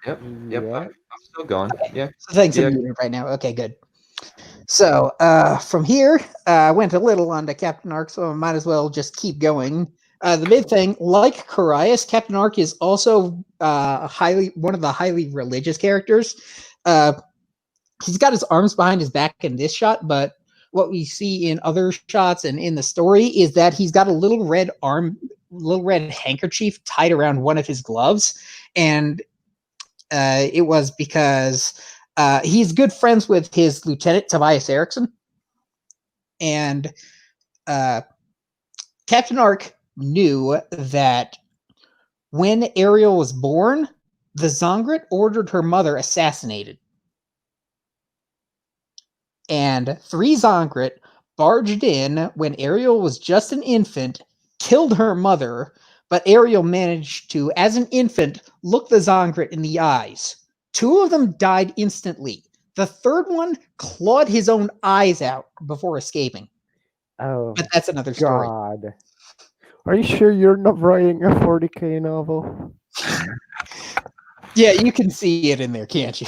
Yep. Yeah. I'm still going. Okay. Yeah. So thanks Yeah. for muting right now. Okay, good. So from here, I went a little on to Captain Ark, so I might as well just keep going. The big thing, like Carius, Captain Ark is also one of the highly religious characters. He's got his arms behind his back in this shot, but what we see in other shots and in the story is that he's got a little red handkerchief tied around one of his gloves, and it was because he's good friends with his lieutenant Tobias Eriksson, and Captain Ark knew that when Ariel was born, the Zongrit ordered her mother assassinated. And 3 Zongrit barged in when Ariel was just an infant, killed her mother, but Ariel managed to, as an infant, look the Zongrit in the eyes. 2 of them died instantly. The 3rd one clawed his own eyes out before escaping. Oh, but that's another story. God. Are you sure you're not writing a 40k novel? Yeah, you can see it in there, can't you?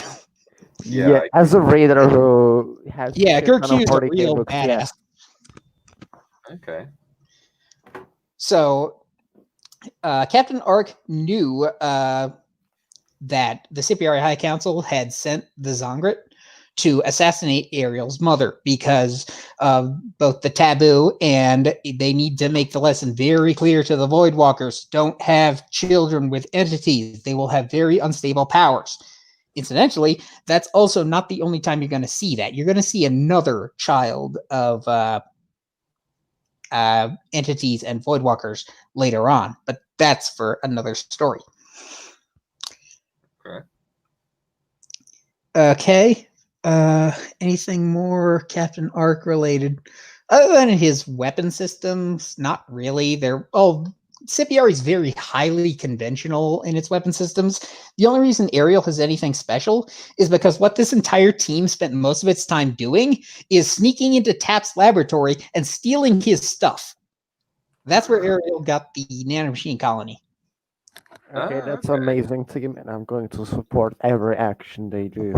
Yeah, as a reader who has Yeah, shit ton Kirk of Hughes a 40k real books, badass. yeah. Okay. So, Captain Ark knew that the Cipiari High Council had sent the Zongrit to assassinate Ariel's mother because of both the taboo and they need to make the lesson very clear to the Voidwalkers. Don't have children with entities. They will have very unstable powers. Incidentally, that's also not the only time you're going to see that. You're going to see another child of entities and Voidwalkers later on, but that's for another story. Okay. Okay. Anything more Captain Ark related? Other than his weapon systems, not really. Cipiari's very highly conventional in its weapon systems. The only reason Ariel has anything special is because what this entire team spent most of its time doing is sneaking into Tap's laboratory and stealing his stuff. That's where Ariel got the nanomachine colony. Okay, that's okay. amazing team, and I'm going to support every action they do.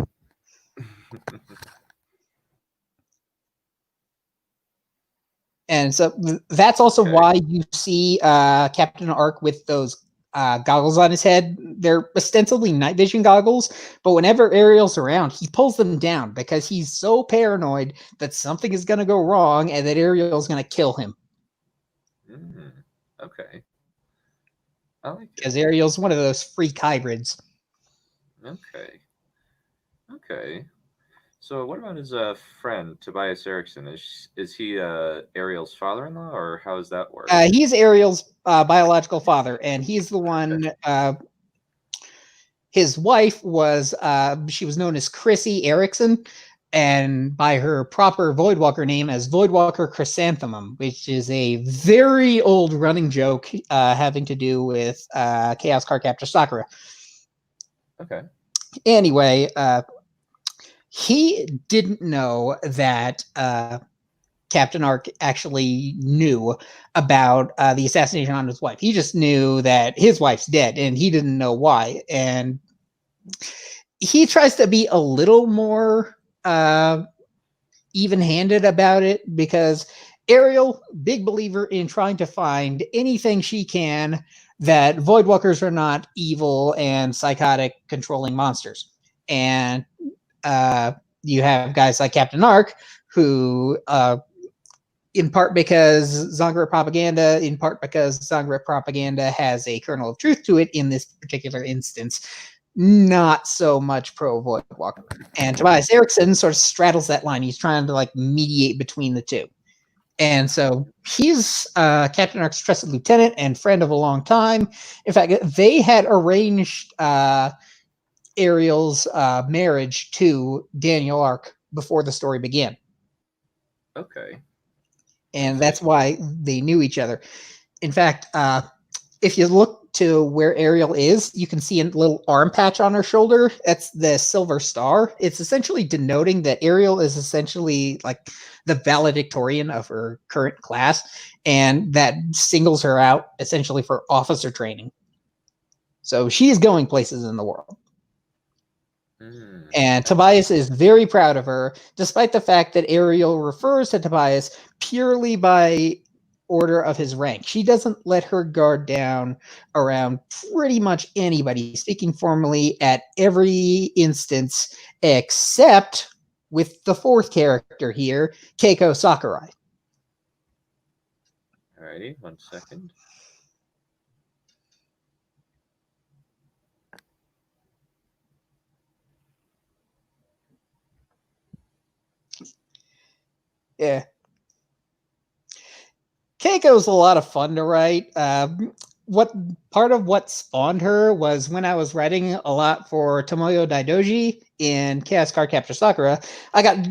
And so that's also why you see Captain Ark with those goggles on his head. They're ostensibly night vision goggles, but whenever Ariel's around, he pulls them down because he's so paranoid that something is going to go wrong and that Ariel's going to kill him. Okay. I like it. Because Ariel's one of those freak hybrids. Okay. Okay. So what about his friend Tobias Eriksson? Is he Ariel's father-in-law, or how does that work? He's Ariel's biological father, and he's the one. His wife was she was known as Chrissy Erickson, and by her proper Voidwalker name as Voidwalker Chrysanthemum, which is a very old running joke having to do with Chaos Cardcaptor Sakura. Okay. Anyway, he didn't know that Captain Ark actually knew about the assassination on his wife. He just knew that his wife's dead, and he didn't know why. And he tries to be a little more even-handed about it because Ariel, big believer in trying to find anything she can that Voidwalkers are not evil and psychotic controlling monsters. And you have guys like Captain Ark who in part because Zongrit propaganda, in part because Zongrit propaganda has a kernel of truth to it in this particular instance, not so much pro Voidwalker. And Tobias Eriksson sort of straddles that line. He's trying to like mediate between the two. And so he's Captain Ark's trusted lieutenant and friend of a long time. In fact, they had arranged Ariel's marriage to Daniel Ark before the story began. Okay. And that's why they knew each other. In fact, if you look to where Ariel is, you can see a little arm patch on her shoulder. That's the silver star. It's essentially denoting that Ariel is essentially like the valedictorian of her current class, and that singles her out essentially for officer training. So she is going places in the world. And Tobias is very proud of her, despite the fact that Ariel refers to Tobias purely by order of his rank. She doesn't let her guard down around pretty much anybody, speaking formally at every instance, except with the fourth character here, Keiko Sakurai. Alrighty, 1 second. Yeah. Keiko's a lot of fun to write. What part of what spawned her was when I was writing a lot for Tomoyo Daidoji in Chaos Card Capture Sakura, I got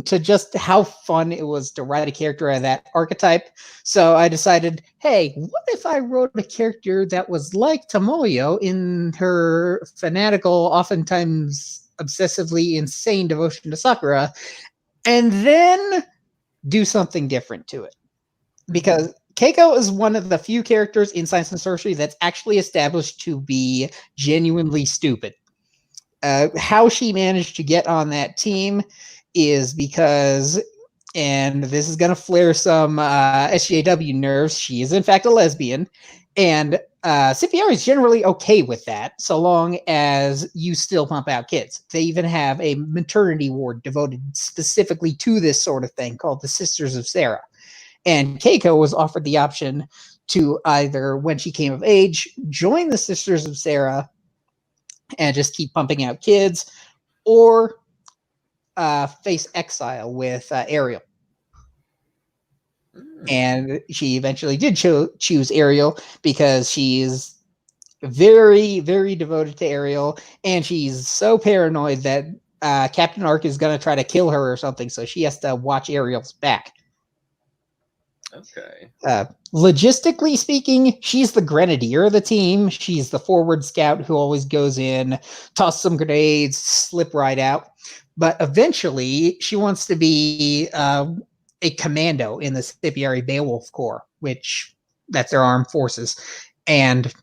to just how fun it was to write a character of that archetype. So I decided, hey, what if I wrote a character that was like Tomoyo in her fanatical, oftentimes obsessively insane devotion to Sakura, and then do something different to it? Because Keiko is one of the few characters in Science and Sorcery that's actually established to be genuinely stupid. How she managed to get on that team is because, and this is going to flare some SJW nerves, she is in fact a lesbian, and CPR is generally okay with that, so long as you still pump out kids. They even have a maternity ward devoted specifically to this sort of thing called the Sisters of Sarah. And Keiko was offered the option to either, when she came of age, join the Sisters of Sarah and just keep pumping out kids, or face exile with Ariel. And she eventually did choose Ariel because she's very, very devoted to Ariel, and she's so paranoid that Captain Ark is going to try to kill her or something, so she has to watch Ariel's back. Okay. Logistically speaking, she's the grenadier of the team. She's the forward scout who always goes in, toss some grenades, slip right out. But eventually, she wants to be a commando in the Scipiari Beowulf Corps, which that's their armed forces. And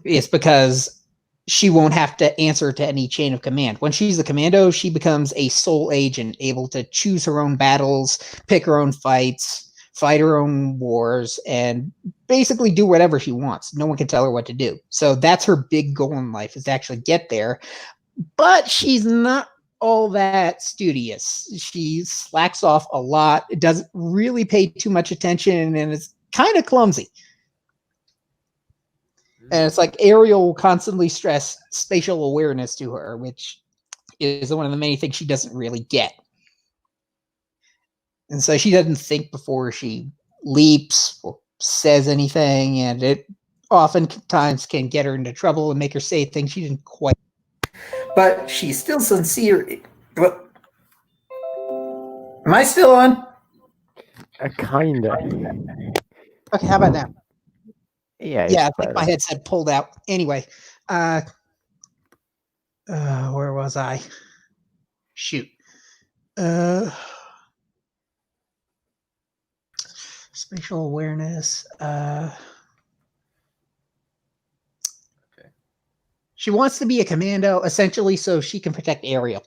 it's because she won't have to answer to any chain of command. When she's the commando, she becomes a sole agent, able to choose her own battles, pick her own fights, fight her own wars, and basically do whatever she wants. No one can tell her what to do. So that's her big goal in life, is to actually get there. But she's not all that studious. She slacks off a lot. It doesn't really pay too much attention, and it's kind of clumsy. And it's like Ariel will constantly stress spatial awareness to her, which is one of the many things she doesn't really get. And so she doesn't think before she leaps or says anything, and it oftentimes can get her into trouble and make her say things she didn't quite. But she's still sincere. Am I still on? Kinda. Okay, how about now? Yeah, Yeah, I think my headset pulled out. Anyway, where was I? Shoot. Spatial awareness. Okay. She wants to be a commando, essentially, so she can protect Ariel.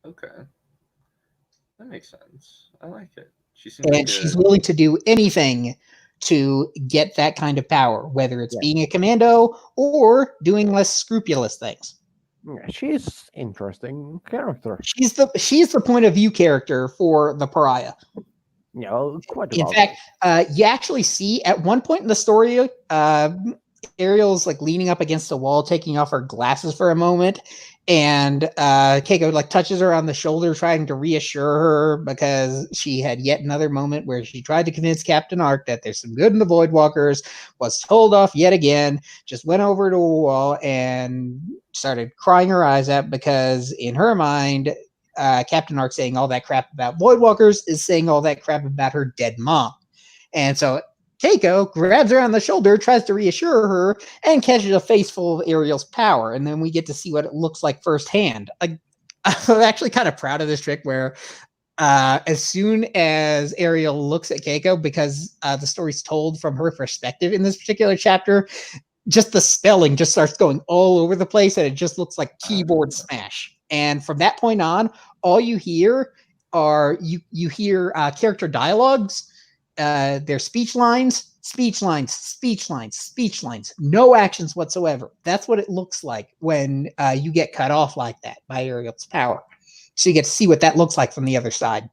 Okay. That makes sense. I like it. She's willing to do anything to get that kind of power, whether it's being a commando or doing less scrupulous things. Yeah, she's interesting character. She's the point of view character for the pariah. Yeah, quite. In fact, you actually see at one point in the story, Ariel's like leaning up against the wall, taking off her glasses for a moment, and Keiko like touches her on the shoulder, trying to reassure her because she had yet another moment where she tried to convince Captain Ark that there's some good in the Voidwalkers, was told off yet again, just went over to a wall and started crying her eyes out because in her mind, Captain Ark saying all that crap about Voidwalkers is saying all that crap about her dead mom. And so Keiko grabs her on the shoulder, tries to reassure her, and catches a face full of Ariel's power. And then we get to see what it looks like firsthand. I'm actually kind of proud of this trick where as soon as Ariel looks at Keiko, because the story's told from her perspective in this particular chapter, just the spelling just starts going all over the place, and it just looks like keyboard smash. And from that point on, all you hear are you hear character dialogues their speech lines, speech lines, speech lines, speech lines, no actions whatsoever. That's what it looks like when you get cut off like that by Ariel's power. So you get to see what that looks like from the other side.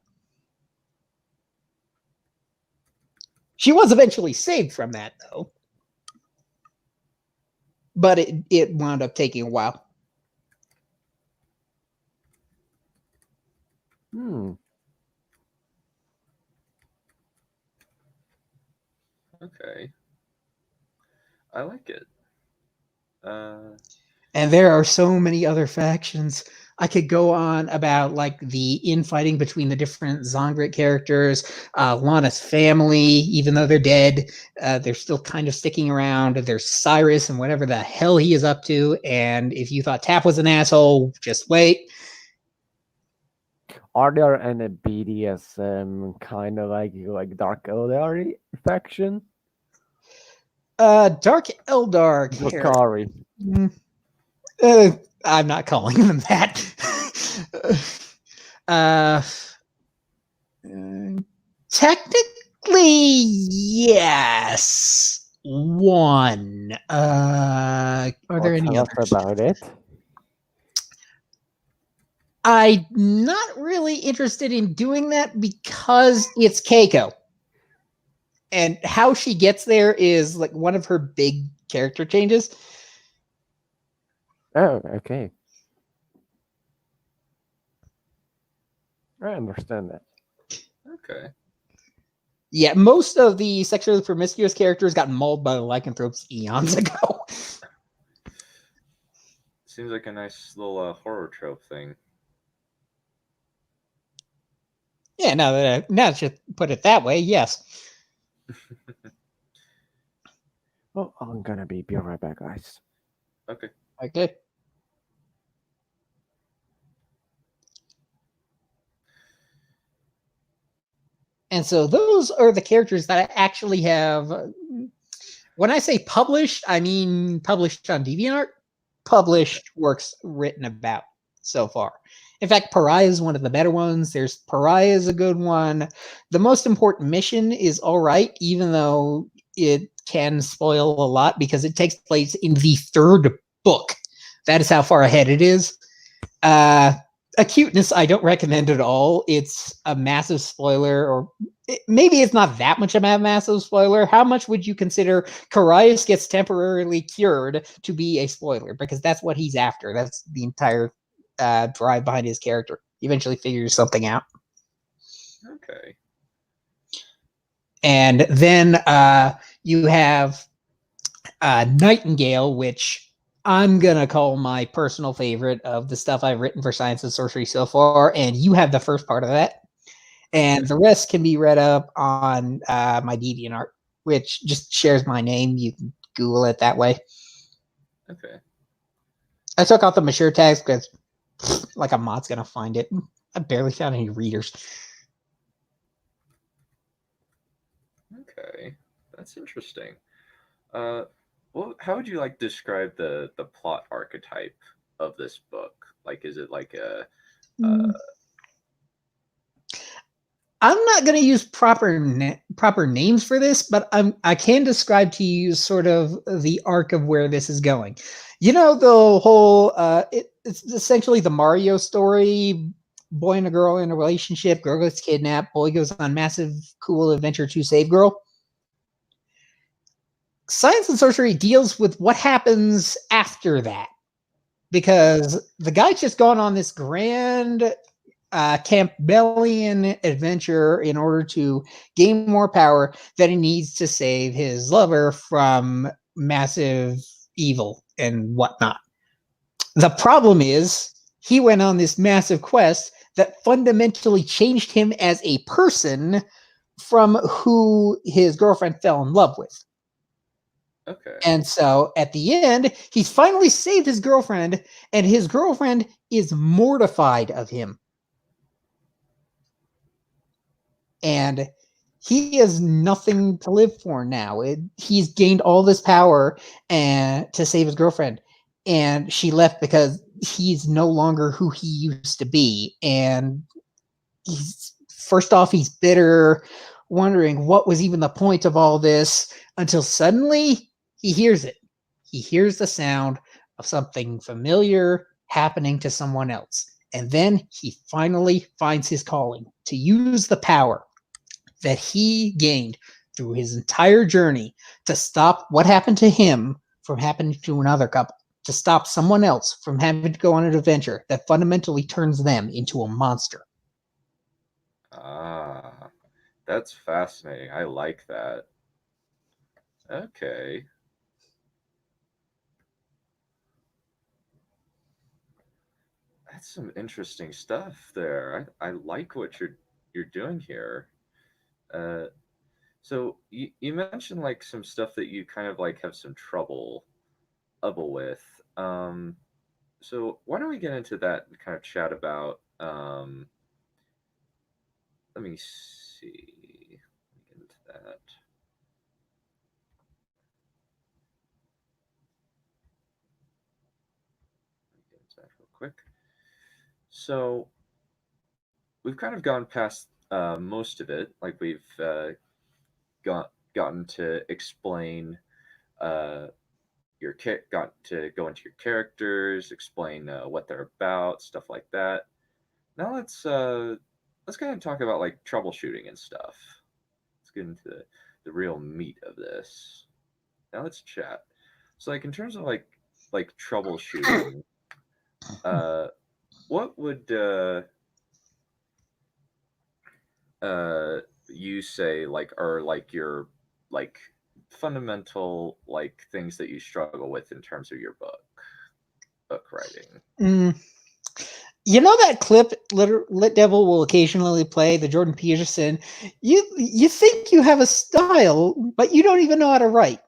She was eventually saved from that, though. But it wound up taking a while. Okay. I like it. And there are so many other factions. I could go on about like the infighting between the different Zongrit characters, Lana's family, even though they're dead, they're still kind of sticking around. There's Cyrus and whatever the hell he is up to. And if you thought Tap was an asshole, just wait. Are there any BDSM kind of like Dark Eldari faction? Dark Eldar. Yokai. I'm not calling them that. Technically, yes. One. Are there any others about it? I'm not really interested in doing that because it's Keiko. And how she gets there is like one of her big character changes. Oh, okay. I understand that. Okay. Yeah, most of the sexually promiscuous characters got mauled by the lycanthropes eons ago. Seems like a nice little horror trope thing. Yeah, now that you put it that way, yes. Oh, I'm gonna be right back, guys. Okay. Okay. And so those are the characters that I actually have. When I say published, I mean published on DeviantArt, published works written about so far. In fact, Pariah is one of the better ones. There's Pariah is a good one. The most important mission is all right, even though it can spoil a lot because it takes place in the third book. That is how far ahead it is. Acuteness, I don't recommend at all. It's a massive spoiler, or maybe it's not that much of a massive spoiler. How much would you consider Carius gets temporarily cured to be a spoiler? Because that's what he's after. That's the entire drive behind his character. He eventually figures something out. Okay. And then you have Nightingale, which I'm going to call my personal favorite of the stuff I've written for Science and Sorcery so far. And you have the first part of that. And the rest can be read up on my DeviantArt, which just shares my name. You can Google it that way. Okay. I took out the mature tags because like a mod's going to find it. I barely found any readers. Okay. That's interesting. Well, how would you like describe the plot archetype of this book? Like, is it like a I'm not going to use proper names for this, but I can describe to you sort of the arc of where this is going. You know, the whole it's essentially the Mario story: boy and a girl in a relationship, girl gets kidnapped, boy goes on massive cool adventure to save girl. Science and Sorcery deals with what happens after that, because the guy's just gone on this grand Campbellian adventure in order to gain more power that he needs to save his lover from massive evil and whatnot. The problem is he went on this massive quest that fundamentally changed him as a person from who his girlfriend fell in love with. Okay. And so at the end, he's finally saved his girlfriend, and his girlfriend is mortified of him. And he has nothing to live for now. He's gained all this power and to save his girlfriend, and she left because he's no longer who he used to be. And he's first off, he's bitter. wondering what was even the point of all this, until suddenly he hears it. He hears the sound of something familiar happening to someone else. And then he finally finds his calling to use the power that he gained through his entire journey to stop what happened to him from happening to another couple, to stop someone else from having to go on an adventure that fundamentally turns them into a monster. Ah, that's fascinating. I like that. Okay. That's some interesting stuff there. I like what you're doing here. Uh, so you mentioned like some stuff that you kind of like have some trouble with. So why don't we get into that and kind of chat about let me see. Let me get into that. Let me get into that real quick. So we've kind of gone past most of it. Like we've gotten to explain got to go into your characters, explain what they're about, stuff like that. Now let's kind of talk about like troubleshooting and stuff. Let's get into the real meat of this. Now let's chat. So like in terms of like troubleshooting, what would you say like are like your like fundamental like things that you struggle with in terms of your book writing? You know that clip Lit Devil will occasionally play, the Jordan Peterson? You think you have a style, but you don't even know how to write.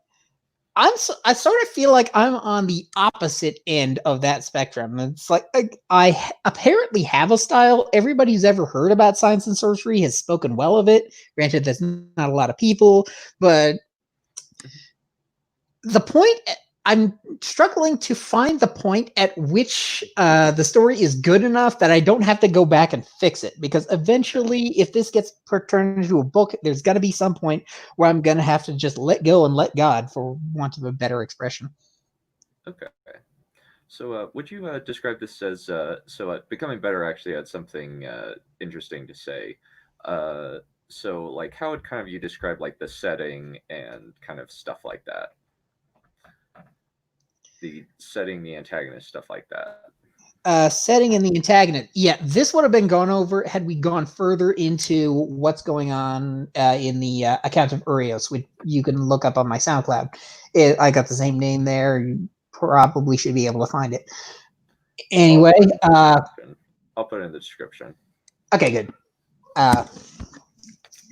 I sort of feel like I'm on the opposite end of that spectrum. It's like I apparently have a style. Everybody who's ever heard about science and sorcery has spoken well of it. Granted, there's not a lot of people, but the point, I'm struggling to find the point at which the story is good enough that I don't have to go back and fix it. Because eventually, if this gets turned into a book, there's going to be some point where I'm going to have to just let go and let God, for want of a better expression. Okay. So would you describe this as Becoming Better actually had something interesting to say. So like how would kind of you describe like the setting and kind of stuff like that? The setting, the antagonist, stuff like that. Setting and the antagonist. Yeah, this would have been gone over had we gone further into what's going on in the account of Urios, which you can look up on my SoundCloud. I got the same name there. You probably should be able to find it. Anyway, I'll put it in the description. Okay, good.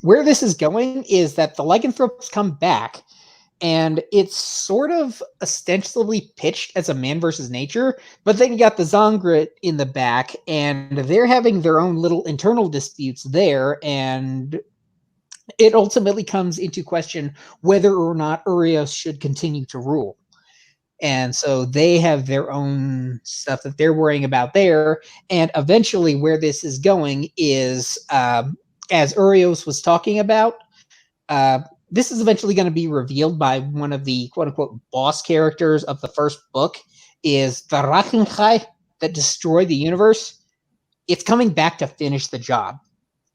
Where this is going is that the lycanthropes come back, and it's sort of ostensibly pitched as a man versus nature, but then you got the Zongrit in the back, and they're having their own little internal disputes there, and it ultimately comes into question whether or not Urios should continue to rule. And so they have their own stuff that they're worrying about there, and eventually where this is going is, as Urios was talking about, this is eventually going to be revealed by one of the quote-unquote boss characters of the first book, is the Dragonlord that destroyed the universe. It's coming back to finish the job,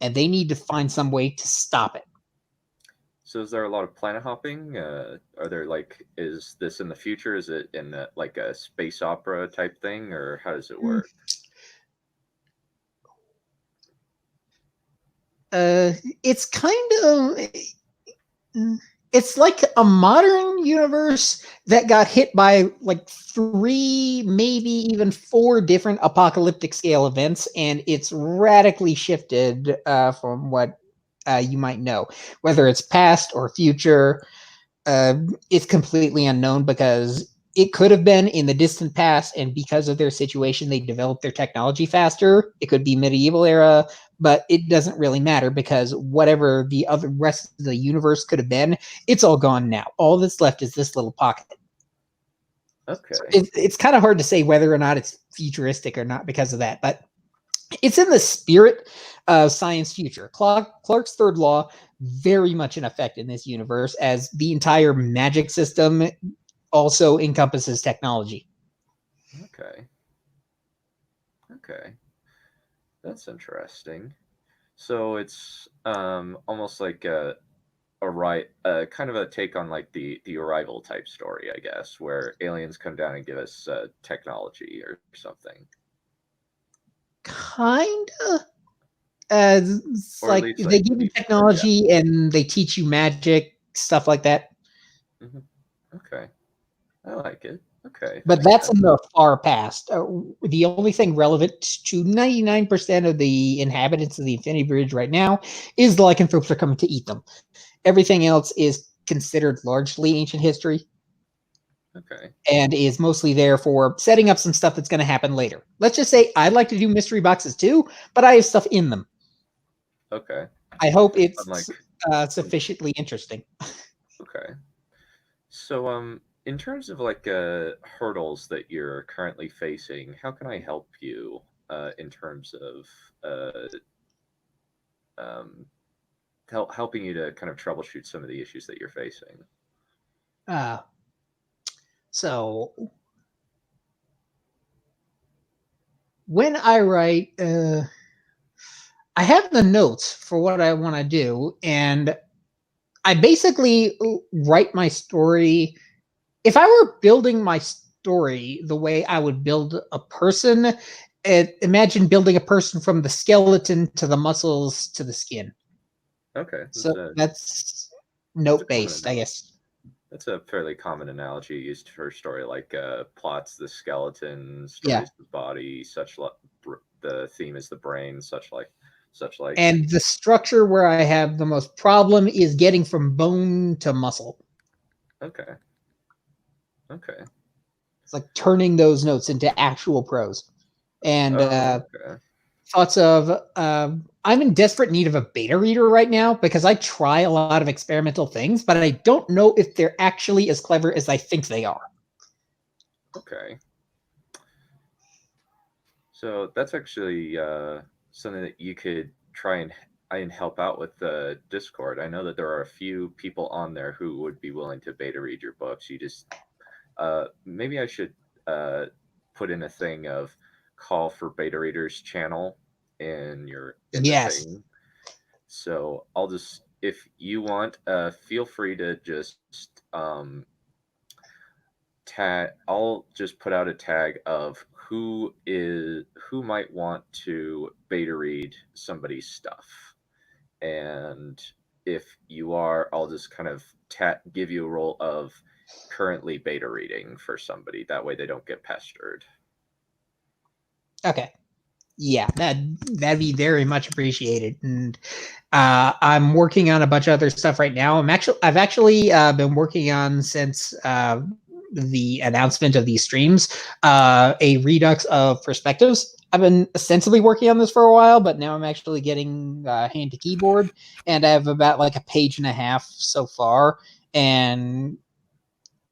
and they need to find some way to stop it. So is there a lot of planet hopping? Are there like, is this in the future? Is it in like a space opera type thing, or how does it work? It's kind of... It's like a modern universe that got hit by like 3, maybe even 4 different apocalyptic scale events, and it's radically shifted from what you might know. Whether it's past or future, it's completely unknown, because it could have been in the distant past, and because of their situation, they developed their technology faster. It could be medieval era, but it doesn't really matter, because whatever the other rest of the universe could have been, it's all gone now. All that's left is this little pocket. Okay. So it's kind of hard to say whether or not it's futuristic or not because of that. But it's in the spirit of science future. Clark's third law very much in effect in this universe, as the entire magic system also encompasses technology. Okay. Okay. That's interesting. So it's almost like a kind of a take on like the Arrival type story, I guess, where aliens come down and give us technology or something. Kinda. It's Or at like least they like give you the yeah. technology and they teach you magic, stuff like that. Mhm. Okay. I like it. Okay. But Makes that's sense. in the far past. The only thing relevant to 99% of the inhabitants of the Infinity Bridge right now is the lycanthropes are coming to eat them. Everything else is considered largely ancient history Okay. and is mostly there for setting up some stuff that's going to happen later. Let's just say I'd like to do mystery boxes too, but I have stuff in them. Okay. I hope Unlike it's sufficiently interesting. okay. So in terms of like hurdles that you're currently facing, how can I help you in terms of um helping you to kind of troubleshoot some of the issues that you're facing? Uh, so when I write, I have the notes for what I want to do, and I basically write my story. If I were building my story the way I would build a person, imagine building a person from the skeleton to the muscles to the skin. Okay. So that's That's a note common based, I analogy. guess. That's a fairly common analogy used for a story like plots the skeleton, Yeah. stories the body, such like the theme is the brain, such like. And the structure where I have the most problem is getting from bone to muscle. Okay. Okay. It's like turning those notes into actual prose. And Okay. thoughts of I'm in desperate need of a beta reader right now because I try a lot of experimental things, but I don't know if they're actually as clever as I think they are. Okay. So that's actually something that you could try and help out with the Discord. I know that there are a few people on there who would be willing to beta read your books. You just maybe I should put in a thing of call for beta readers channel in the Yes. thing. So I'll just if you want, feel free to just tag. I'll just put out a tag of who might want to beta read somebody's stuff, and if you are, I'll just kind of give you a role of currently beta reading for somebody. That way, they don't get pestered. Okay. Yeah, that'd be very much appreciated. And I'm working on a bunch of other stuff right now. I've actually been working on since the announcement of these streams a redux of perspectives. I've been ostensibly working on this for a while, but now I'm actually getting hand to keyboard, and I have about like a page and a half so far. And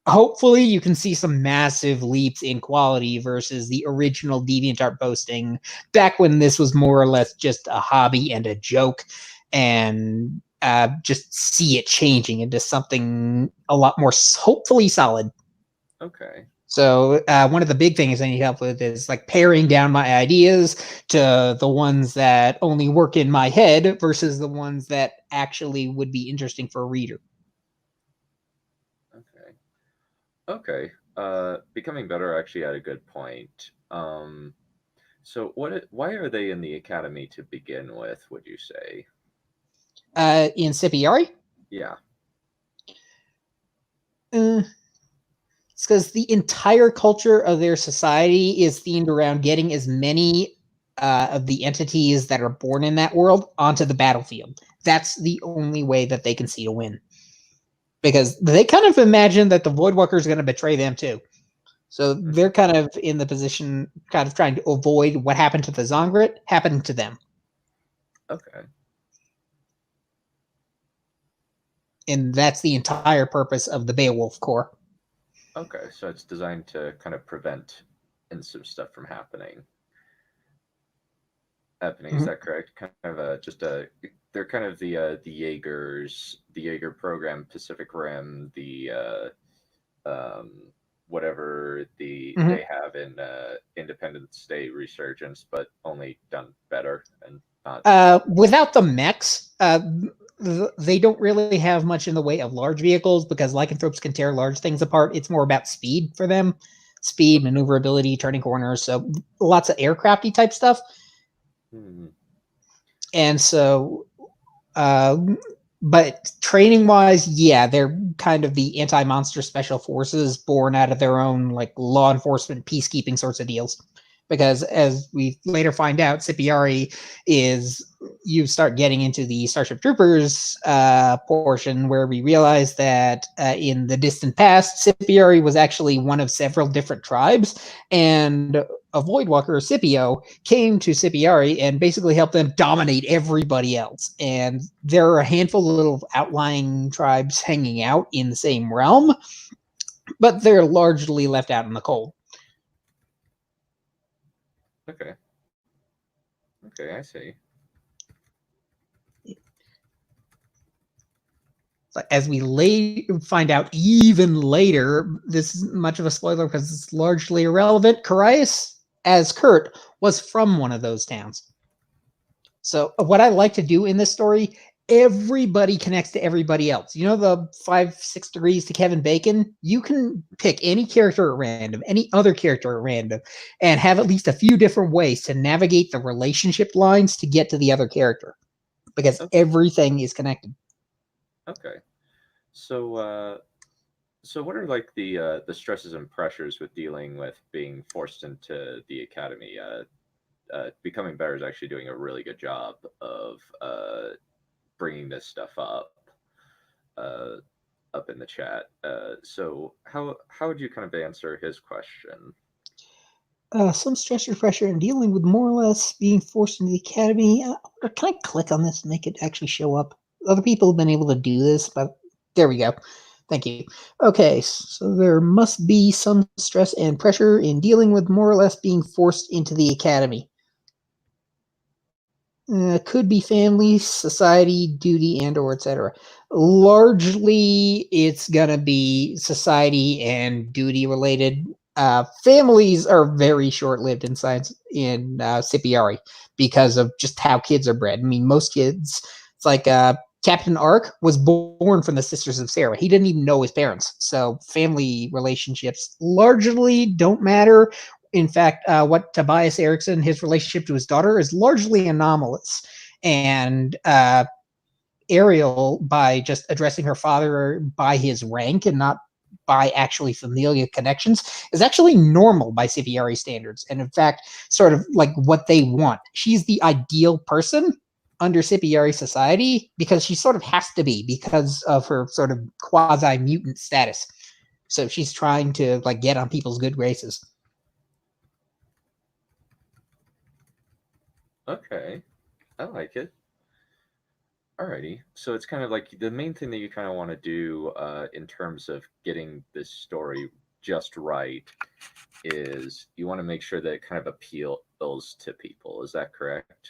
hopefully you can see some massive leaps in quality versus the original DeviantArt posting back when this was more or less just a hobby and a joke, and just see it changing into something a lot more hopefully solid. Okay. So one of the big things I need help with is like paring down my ideas to the ones that only work in my head versus the ones that actually would be interesting for a reader. Okay. Becoming better actually had a good point. So why are they in the academy to begin with, would you say? In Scipiari? Yeah. It's because the entire culture of their society is themed around getting as many of the entities that are born in that world onto the battlefield. That's the only way that they can see to win. Because they kind of imagine that the Voidwalker is going to betray them too. So they're kind of in the position, kind of trying to avoid what happened to the Zongrit happening to them. Okay. And that's the entire purpose of the Beowulf Corps. Okay, so it's designed to kind of prevent some stuff from happening. happening. Is that correct? Kind of they're kind of the Jaegers, the Jaeger program, Pacific Rim, the whatever they have in Independence Day Resurgence, but only done better and not. Without the mechs, they don't really have much in the way of large vehicles because lycanthropes can tear large things apart. It's more about speed for them, speed, maneuverability, turning corners. So lots of aircrafty type stuff. And so, but training wise, yeah, they're kind of the anti-monster special forces born out of their own like law enforcement, peacekeeping sorts of deals. Because as we later find out, Scipiari is, you start getting into the Starship Troopers portion where we realize that in the distant past, Scipiari was actually one of several different tribes, and a Voidwalker, Scipio, came to Scipiari and basically helped them dominate everybody else. And there are a handful of little outlying tribes hanging out in the same realm, but they're largely left out in the cold. Okay. Okay, I see. As we find out even later, this is much of a spoiler because it's largely irrelevant. Carius, as Kurt, was from one of those towns. So what I like to do in this story, everybody connects to everybody else. You know the 5-6 degrees to Kevin Bacon? You can pick any character at random, any other character at random, and have at least a few different ways to navigate the relationship lines to get to the other character. Because everything is connected. Okay. So so what are like the stresses and pressures with dealing with being forced into the academy? Becoming Better is actually doing a really good job of bringing this stuff up in the chat. So how would you kind of answer his question? Some stress or pressure in dealing with more or less being forced into the academy. Can I click on this and make it actually show up? Other people have been able to do this, but there we go. Thank you. Okay, so there must be some stress and pressure in dealing with more or less being forced into the academy. Could be family, society, duty, and or etc. Largely, it's gonna be society and duty related. Families are very short-lived in science in Scipiari because of just how kids are bred. I mean, most kids, it's like Captain Ark was born from the Sisters of Sarah. He didn't even know his parents. So family relationships largely don't matter. In fact, what Tobias Erickson, his relationship to his daughter, is largely anomalous. And Ariel, by just addressing her father by his rank and not by actually familial connections, is actually normal by Scipiari standards. And in fact, sort of like what they want. She's the ideal person under Scipiari society because she sort of has to be because of her sort of quasi-mutant status. So she's trying to like get on people's good graces. Okay, I like it. Alrighty, so it's kind of like the main thing that you kind of want to do in terms of getting this story just right is you want to make sure that it kind of appeals to people. Is that correct?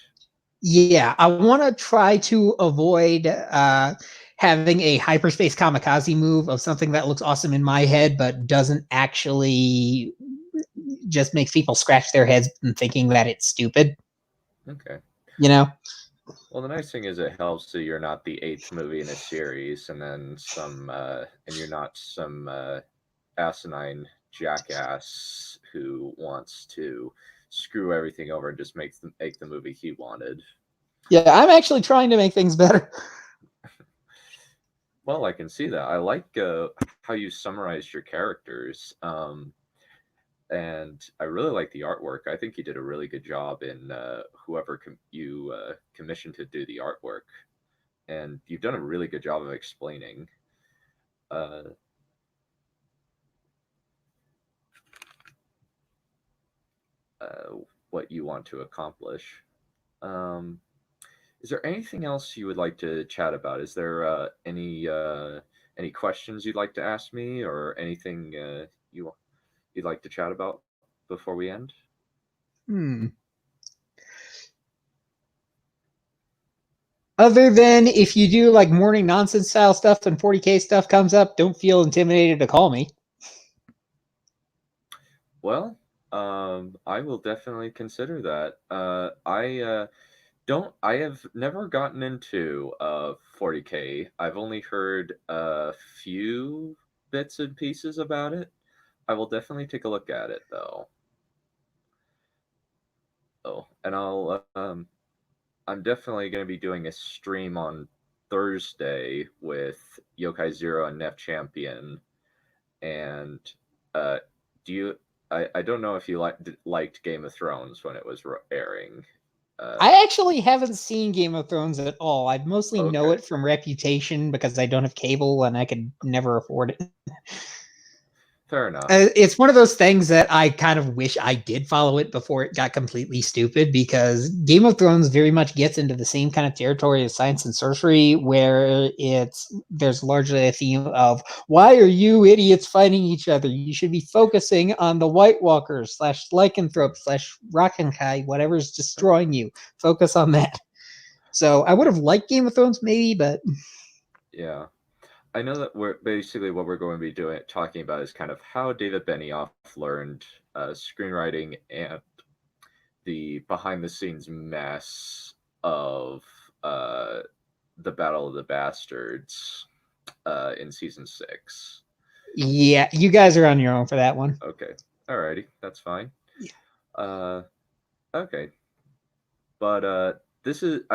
Yeah, I want to try to avoid having a hyperspace kamikaze move of something that looks awesome in my head, but doesn't actually just makes people scratch their heads and thinking that it's stupid. Okay. You know? Well, the nice thing is it helps that you're not the 8th movie in a series, and then and you're not some asinine jackass who wants to screw everything over and just make the movie he wanted. Yeah, I'm actually trying to make things better. Well, I can see that. I like how you summarize your characters. And I really like the artwork. I think you did a really good job in whoever you commissioned to do the artwork. And you've done a really good job of explaining what you want to accomplish. Is there anything else you would like to chat about? Is there any questions you'd like to ask me, or anything you'd like to chat about before we end? Other than if you do like morning nonsense style stuff and 40k stuff comes up, don't feel intimidated to call me. Well, I will definitely consider that. I have never gotten into 40k. I've only heard a few bits and pieces about it. I will definitely take a look at it though. Oh, and I'm definitely going to be doing a stream on Thursday with Yokai Zero and Neph Champion. And uh, do you? I don't know if you liked Game of Thrones when it was airing. I actually haven't seen Game of Thrones at all. I mostly know Okay. it from reputation because I don't have cable and I could never afford it. Fair enough. It's one of those things that I kind of wish I did follow it before it got completely stupid, because Game of Thrones very much gets into the same kind of territory as Science and Sorcery, where there's largely a theme of, why are you idiots fighting each other? You should be focusing on the White Walkers / lycanthrope / Rockenkai, whatever's destroying you. Focus on that. So I would have liked Game of Thrones maybe, but Yeah. I know that we're basically what we're going to be talking about is kind of how David Benioff learned screenwriting and the behind the scenes mess of the Battle of the Bastards in season 6. yeah, you guys are on your own for that one. Okay, alrighty, that's fine. Yeah. Okay, but I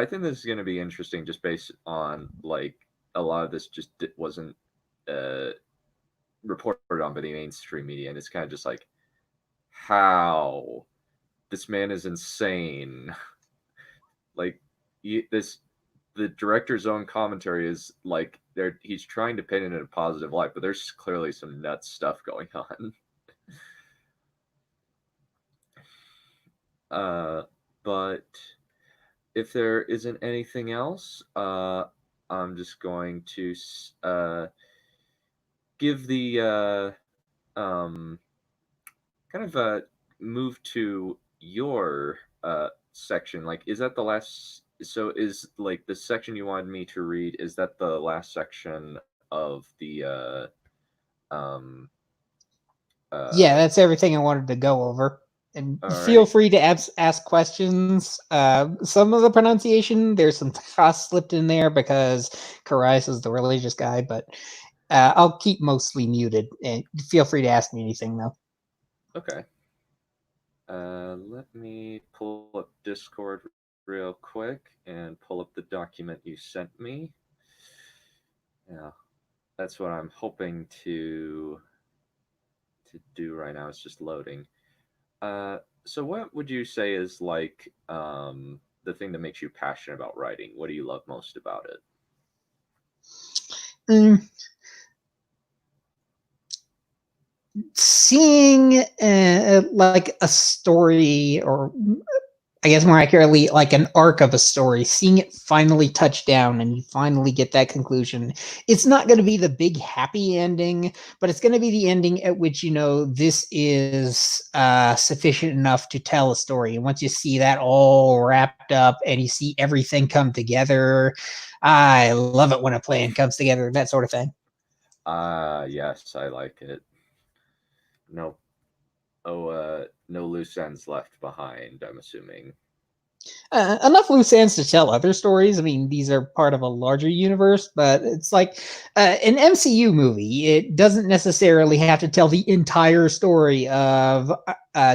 think this is going to be interesting just based on like a lot of this just wasn't reported on by the mainstream media, and it's kind of just like, how this man is insane. Like the director's own commentary is like he's trying to paint it in a positive light, but there's clearly some nuts stuff going on. But if there isn't anything else, I'm just going to give the kind of move to your section. Like, is that the last? So, is like the section you wanted me to read? Is that the last section of the? Yeah, that's everything I wanted to go over. And feel Alrighty. free to ask questions. Some of the pronunciation, there's some toss slipped in there because Karais is the religious guy, but I'll keep mostly muted. And feel free to ask me anything, though. Okay. Let me pull up Discord real quick and pull up the document you sent me. Yeah, that's what I'm hoping to do right now. It's just loading. So what would you say is like the thing that makes you passionate about writing? What do you love most about it? Seeing like a story, or I guess more accurately, like an arc of a story, seeing it finally touch down and you finally get that conclusion. It's not going to be the big happy ending, but it's going to be the ending at which, you know, this is sufficient enough to tell a story. And once you see that all wrapped up and you see everything come together, I love it when a plan comes together, that sort of thing. Yes, I like it. No, no loose ends left behind, I'm assuming. Enough loose ends to tell other stories. I mean, these are part of a larger universe, but it's like an MCU movie. It doesn't necessarily have to tell the entire story of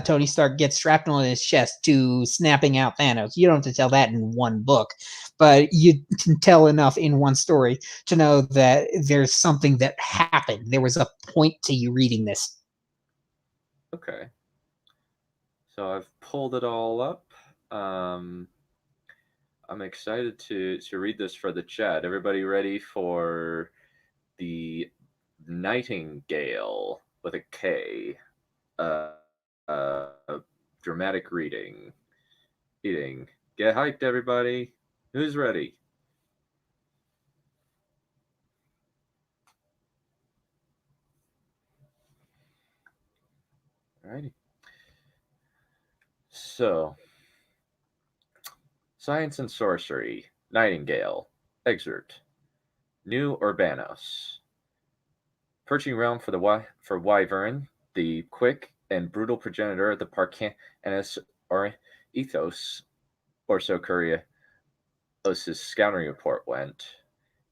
Tony Stark gets shrapnel in his chest to snapping out Thanos. You don't have to tell that in one book, but you can tell enough in one story to know that there's something that happened. There was a point to you reading this. Okay. So I've pulled it all up. I'm excited to read this for the chat. Everybody ready for the Nightingale with a K? Uh, dramatic reading. Get hyped, everybody. Who's ready? Alrighty. So, Science and Sorcery, Nightingale. Excerpt. New Urbanos. Perching round for Wyvern, the quick and brutal progenitor of the Parcanus or Ethos, or so Curios's scouting report went.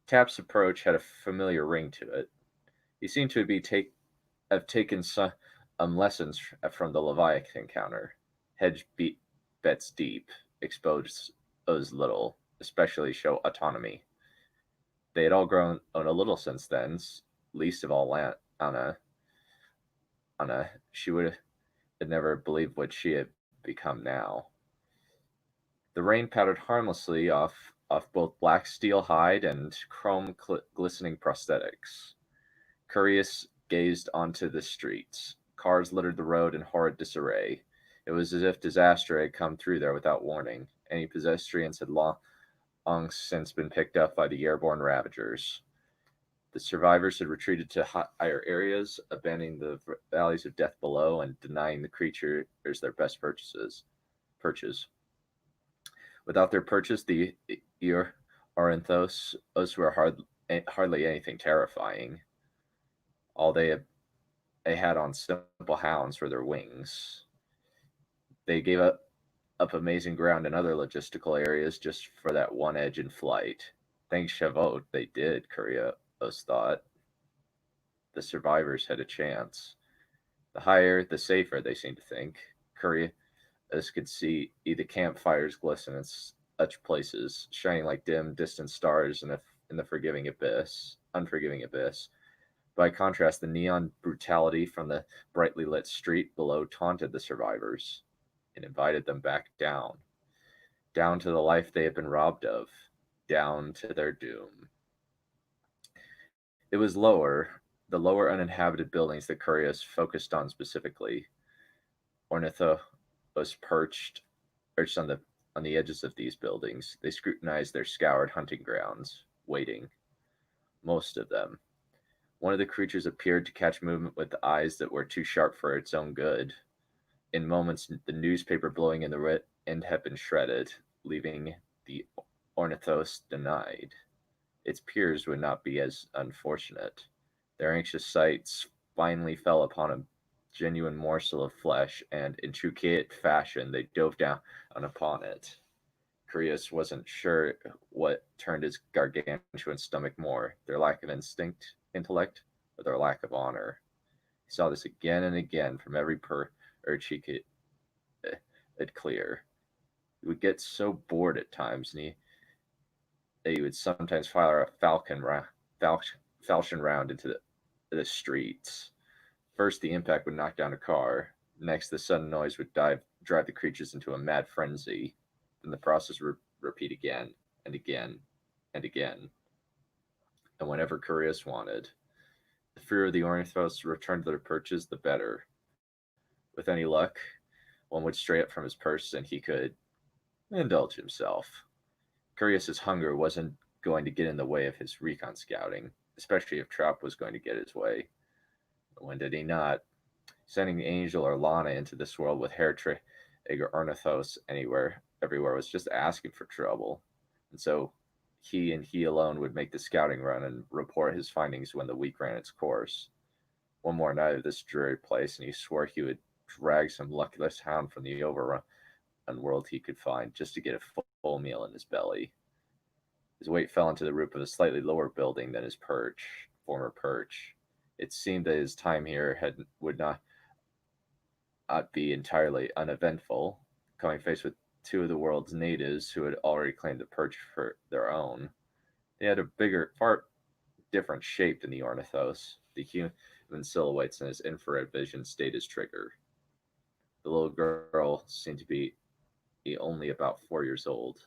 Tap's approach had a familiar ring to it. He seemed to have taken some lessons from the Leviathan encounter. Bets deep, exposed those little, especially show autonomy. They had all grown a little since then, least of all Anna. She would have never believed what she had become now. The rain pattered harmlessly off both black steel hide and chrome glistening prosthetics. Curious gazed onto the streets. Cars littered the road in horrid disarray. It was as if disaster had come through there without warning. Any pedestrians had long since been picked up by the airborne ravagers. The survivors had retreated to higher areas, abandoning the valleys of death below and denying the creatures their best purchase. Without their purchase, the Orinthos were hardly anything terrifying. All they had on simple hounds were their wings. They gave up amazing ground in other logistical areas just for that one edge in flight. Thanks Chavot, they did, Curios thought. The survivors had a chance. The higher, the safer, they seemed to think. Curios could see the campfires glisten in such places, shining like dim, distant stars in the unforgiving abyss. By contrast, the neon brutality from the brightly lit street below taunted the survivors. It invited them back down to the life they had been robbed of, down to their doom. It was the lower uninhabited buildings that Curios focused on specifically. Ornitho was perched on the edges of these buildings. They scrutinized their scoured hunting grounds, waiting. Most of them. One of the creatures appeared to catch movement with eyes that were too sharp for its own good. In moments, the newspaper blowing in the end had been shredded, leaving the Ornithos denied. Its peers would not be as unfortunate. Their anxious sights finally fell upon a genuine morsel of flesh, and in true Kate fashion, they dove down upon it. Curios wasn't sure what turned his gargantuan stomach more, their lack of intellect, or their lack of honor. He saw this again and again from every perch he could clear. He would get so bored at times, and he would sometimes fire a falchion round into the streets. First, the impact would knock down a car. Next, the sudden noise would drive the creatures into a mad frenzy. Then the process would repeat again and again and again. And whenever Curios wanted, the fear of the Ornithos returned to their perches, the better. With any luck, one would stray up from his purse and he could indulge himself. Curios's hunger wasn't going to get in the way of his recon scouting, especially if Trap was going to get his way. But when did he not? Sending Angel or Lana into this world with Hairtrigger or Ornithos everywhere was just asking for trouble. And so he alone would make the scouting run and report his findings when the week ran its course. One more night of this dreary place, and he swore he would drag some luckless hound from the overrun world he could find just to get a full meal in his belly. His weight fell into the roof of a slightly lower building than his former perch. It seemed that his time here would not be entirely uneventful. Coming face with two of the world's natives who had already claimed the perch for their own. They had a bigger, far different shape than the Ornithos. The human silhouettes in his infrared vision stayed his trigger. The little girl seemed to be only about 4 years old.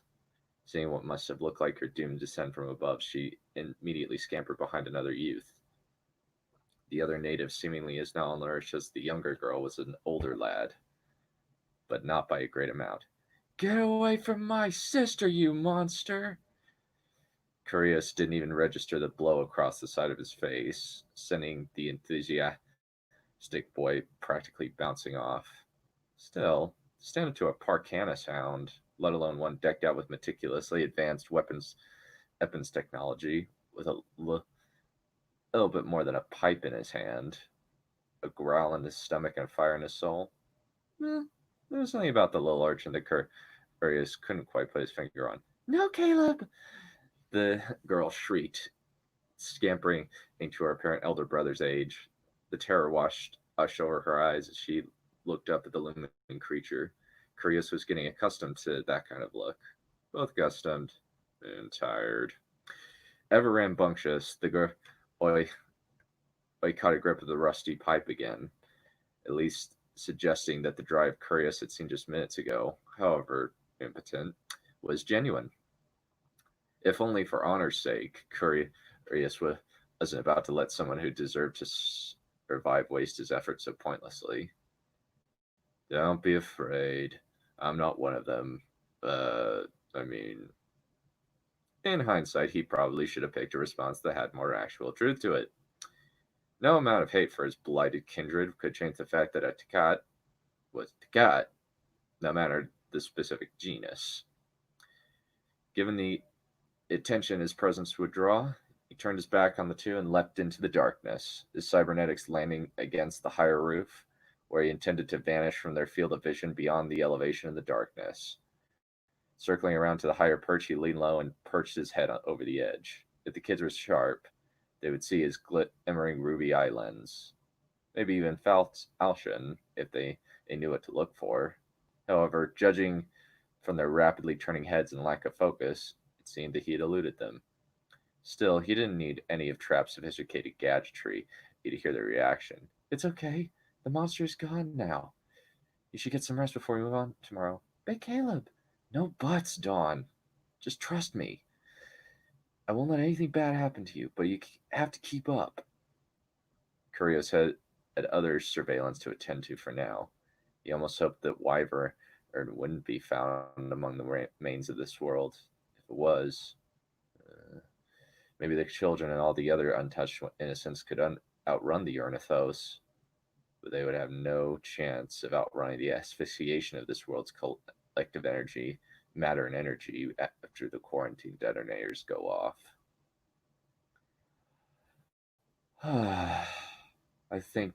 Seeing what must have looked like her doomed descent from above, she immediately scampered behind another youth. The other native, seemingly as malnourished as the younger girl, was an older lad, but not by a great amount. "Get away from my sister, you monster!" Curios didn't even register the blow across the side of his face, sending the enthusiastic boy practically bouncing off. Still, stand up to a Parcanus hound. let alone one decked out with meticulously advanced weapons technology, with a little bit more than a pipe in his hand, a growl in his stomach, and fire in his soul. There was something about the little urchin that Curious couldn't quite put his finger on. No, Caleb! The girl shrieked, scampering to her apparent elder brother's age. The terror washed over her eyes as she looked up at the looming creature. Curious was getting accustomed to that kind of look. Both accustomed and tired. Ever rambunctious, the girl caught a grip of the rusty pipe again, at least suggesting that the drive Curious had seen just minutes ago, however impotent, was genuine. If only for honor's sake, Curious wasn't about to let someone who deserved to survive waste his efforts so pointlessly. Don't be afraid. I'm not one of them. I mean, in hindsight, he probably should have picked a response that had more actual truth to it. No amount of hate for his blighted kindred could change the fact that a Takat was Takat, no matter the specific genus. Given the attention his presence would draw, he turned his back on the two and leapt into the darkness, his cybernetics landing against the higher roof, where he intended to vanish from their field of vision beyond the elevation in the darkness. Circling around to the higher perch, he leaned low and perched his head over the edge. If the kids were sharp, they would see his glimmering ruby eye lens. Maybe even falchion, if they knew what to look for. However, judging from their rapidly turning heads and lack of focus, it seemed that he had eluded them. Still, he didn't need any of Trap's sophisticated gadgetry to hear their reaction. It's okay. The monster is gone now. You should get some rest before we move on tomorrow. Hey, Caleb. No buts, Dawn. Just trust me. I won't let anything bad happen to you, but you have to keep up. Curious had other surveillance to attend to for now. He almost hoped that Wyvern wouldn't be found among the remains of this world. If it was, maybe the children and all the other untouched innocents could outrun the Ornithos, but they would have no chance of outrunning the asphyxiation of this world's collective energy, matter and energy after the quarantine detonators go off. I think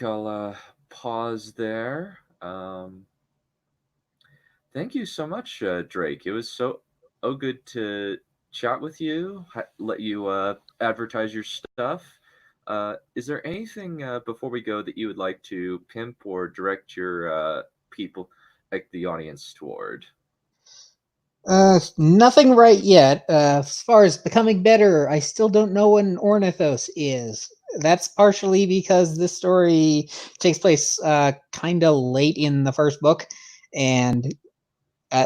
I'll pause there. Thank you so much, Drake. It was so good to chat with you. Let you advertise your stuff. Is there anything before we go that you would like to pimp or direct your people, like the audience, toward? Nothing right yet. As far as becoming better, I still don't know what an Ornithos is. That's partially because this story takes place kind of late in the first book, and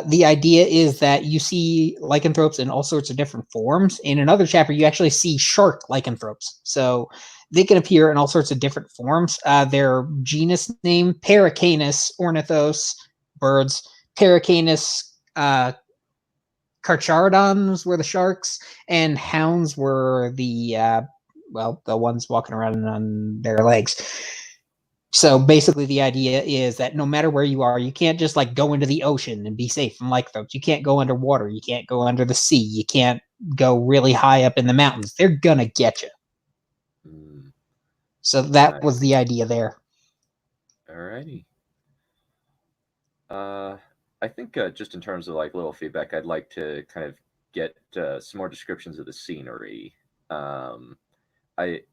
the idea is that you see lycanthropes in all sorts of different forms. In another chapter, you actually see shark lycanthropes. So they can appear in all sorts of different forms. Their genus name, Pericanus ornithos, birds. Pericanus Carcharodons were the sharks, and hounds were the ones walking around on their legs. So basically, the idea is that no matter where you are, you can't just like go into the ocean and be safe from lycanthropes. You can't go underwater. You can't go under the sea. You can't go really high up in the mountains. They're gonna get you. So that was the idea there. Alrighty. I think just in terms of like little feedback, I'd like to kind of get some more descriptions of the scenery.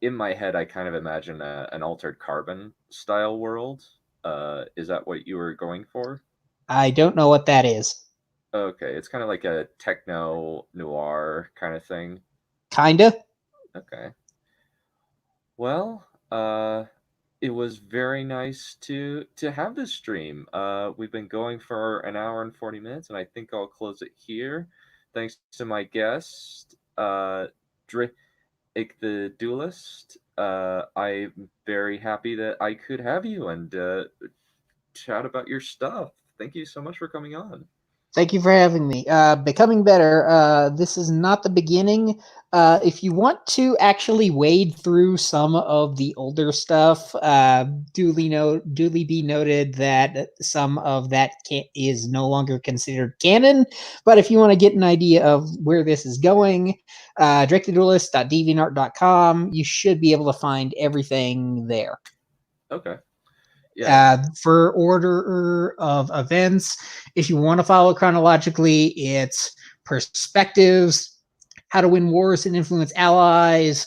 In my head, I kind of imagine an Altered Carbon style world. Is that what you were going for? I don't know what that is. Okay, it's kind of like a techno noir kind of thing. Kinda. Okay. Well, it was very nice to have this stream. We've been going for an hour and 40 minutes, and I think I'll close it here. Thanks to my guest, Drake the Duelist. I'm very happy that I could have you and chat about your stuff. Thank you so much for coming on. Thank you for having me. Becoming better. This is not the beginning. If you want to actually wade through some of the older stuff, duly be noted that some of that is no longer considered canon. But if you want to get an idea of where this is going, DrakeTheDuelist.deviantart.com. You should be able to find everything there. Okay. Yeah. For order of events, if you want to follow chronologically, it's perspectives, how to win wars and influence allies,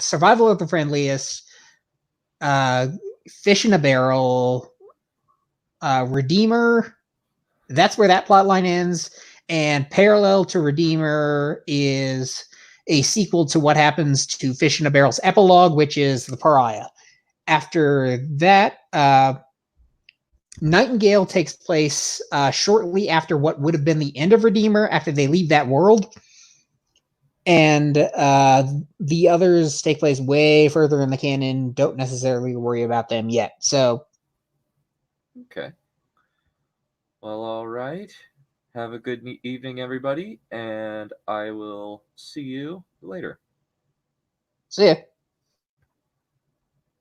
survival of the friendliest, fish in a barrel, Redeemer. That's where that plot line ends. And parallel to Redeemer is a sequel to what happens to Fish in a Barrel's epilogue, which is the Pariah. After that, Nightingale takes place shortly after what would have been the end of Redeemer, after they leave that world. And the others take place way further in the canon. Don't necessarily worry about them yet. So, Okay. Well, all right. Have a good evening, everybody, and I will see you later. see ya.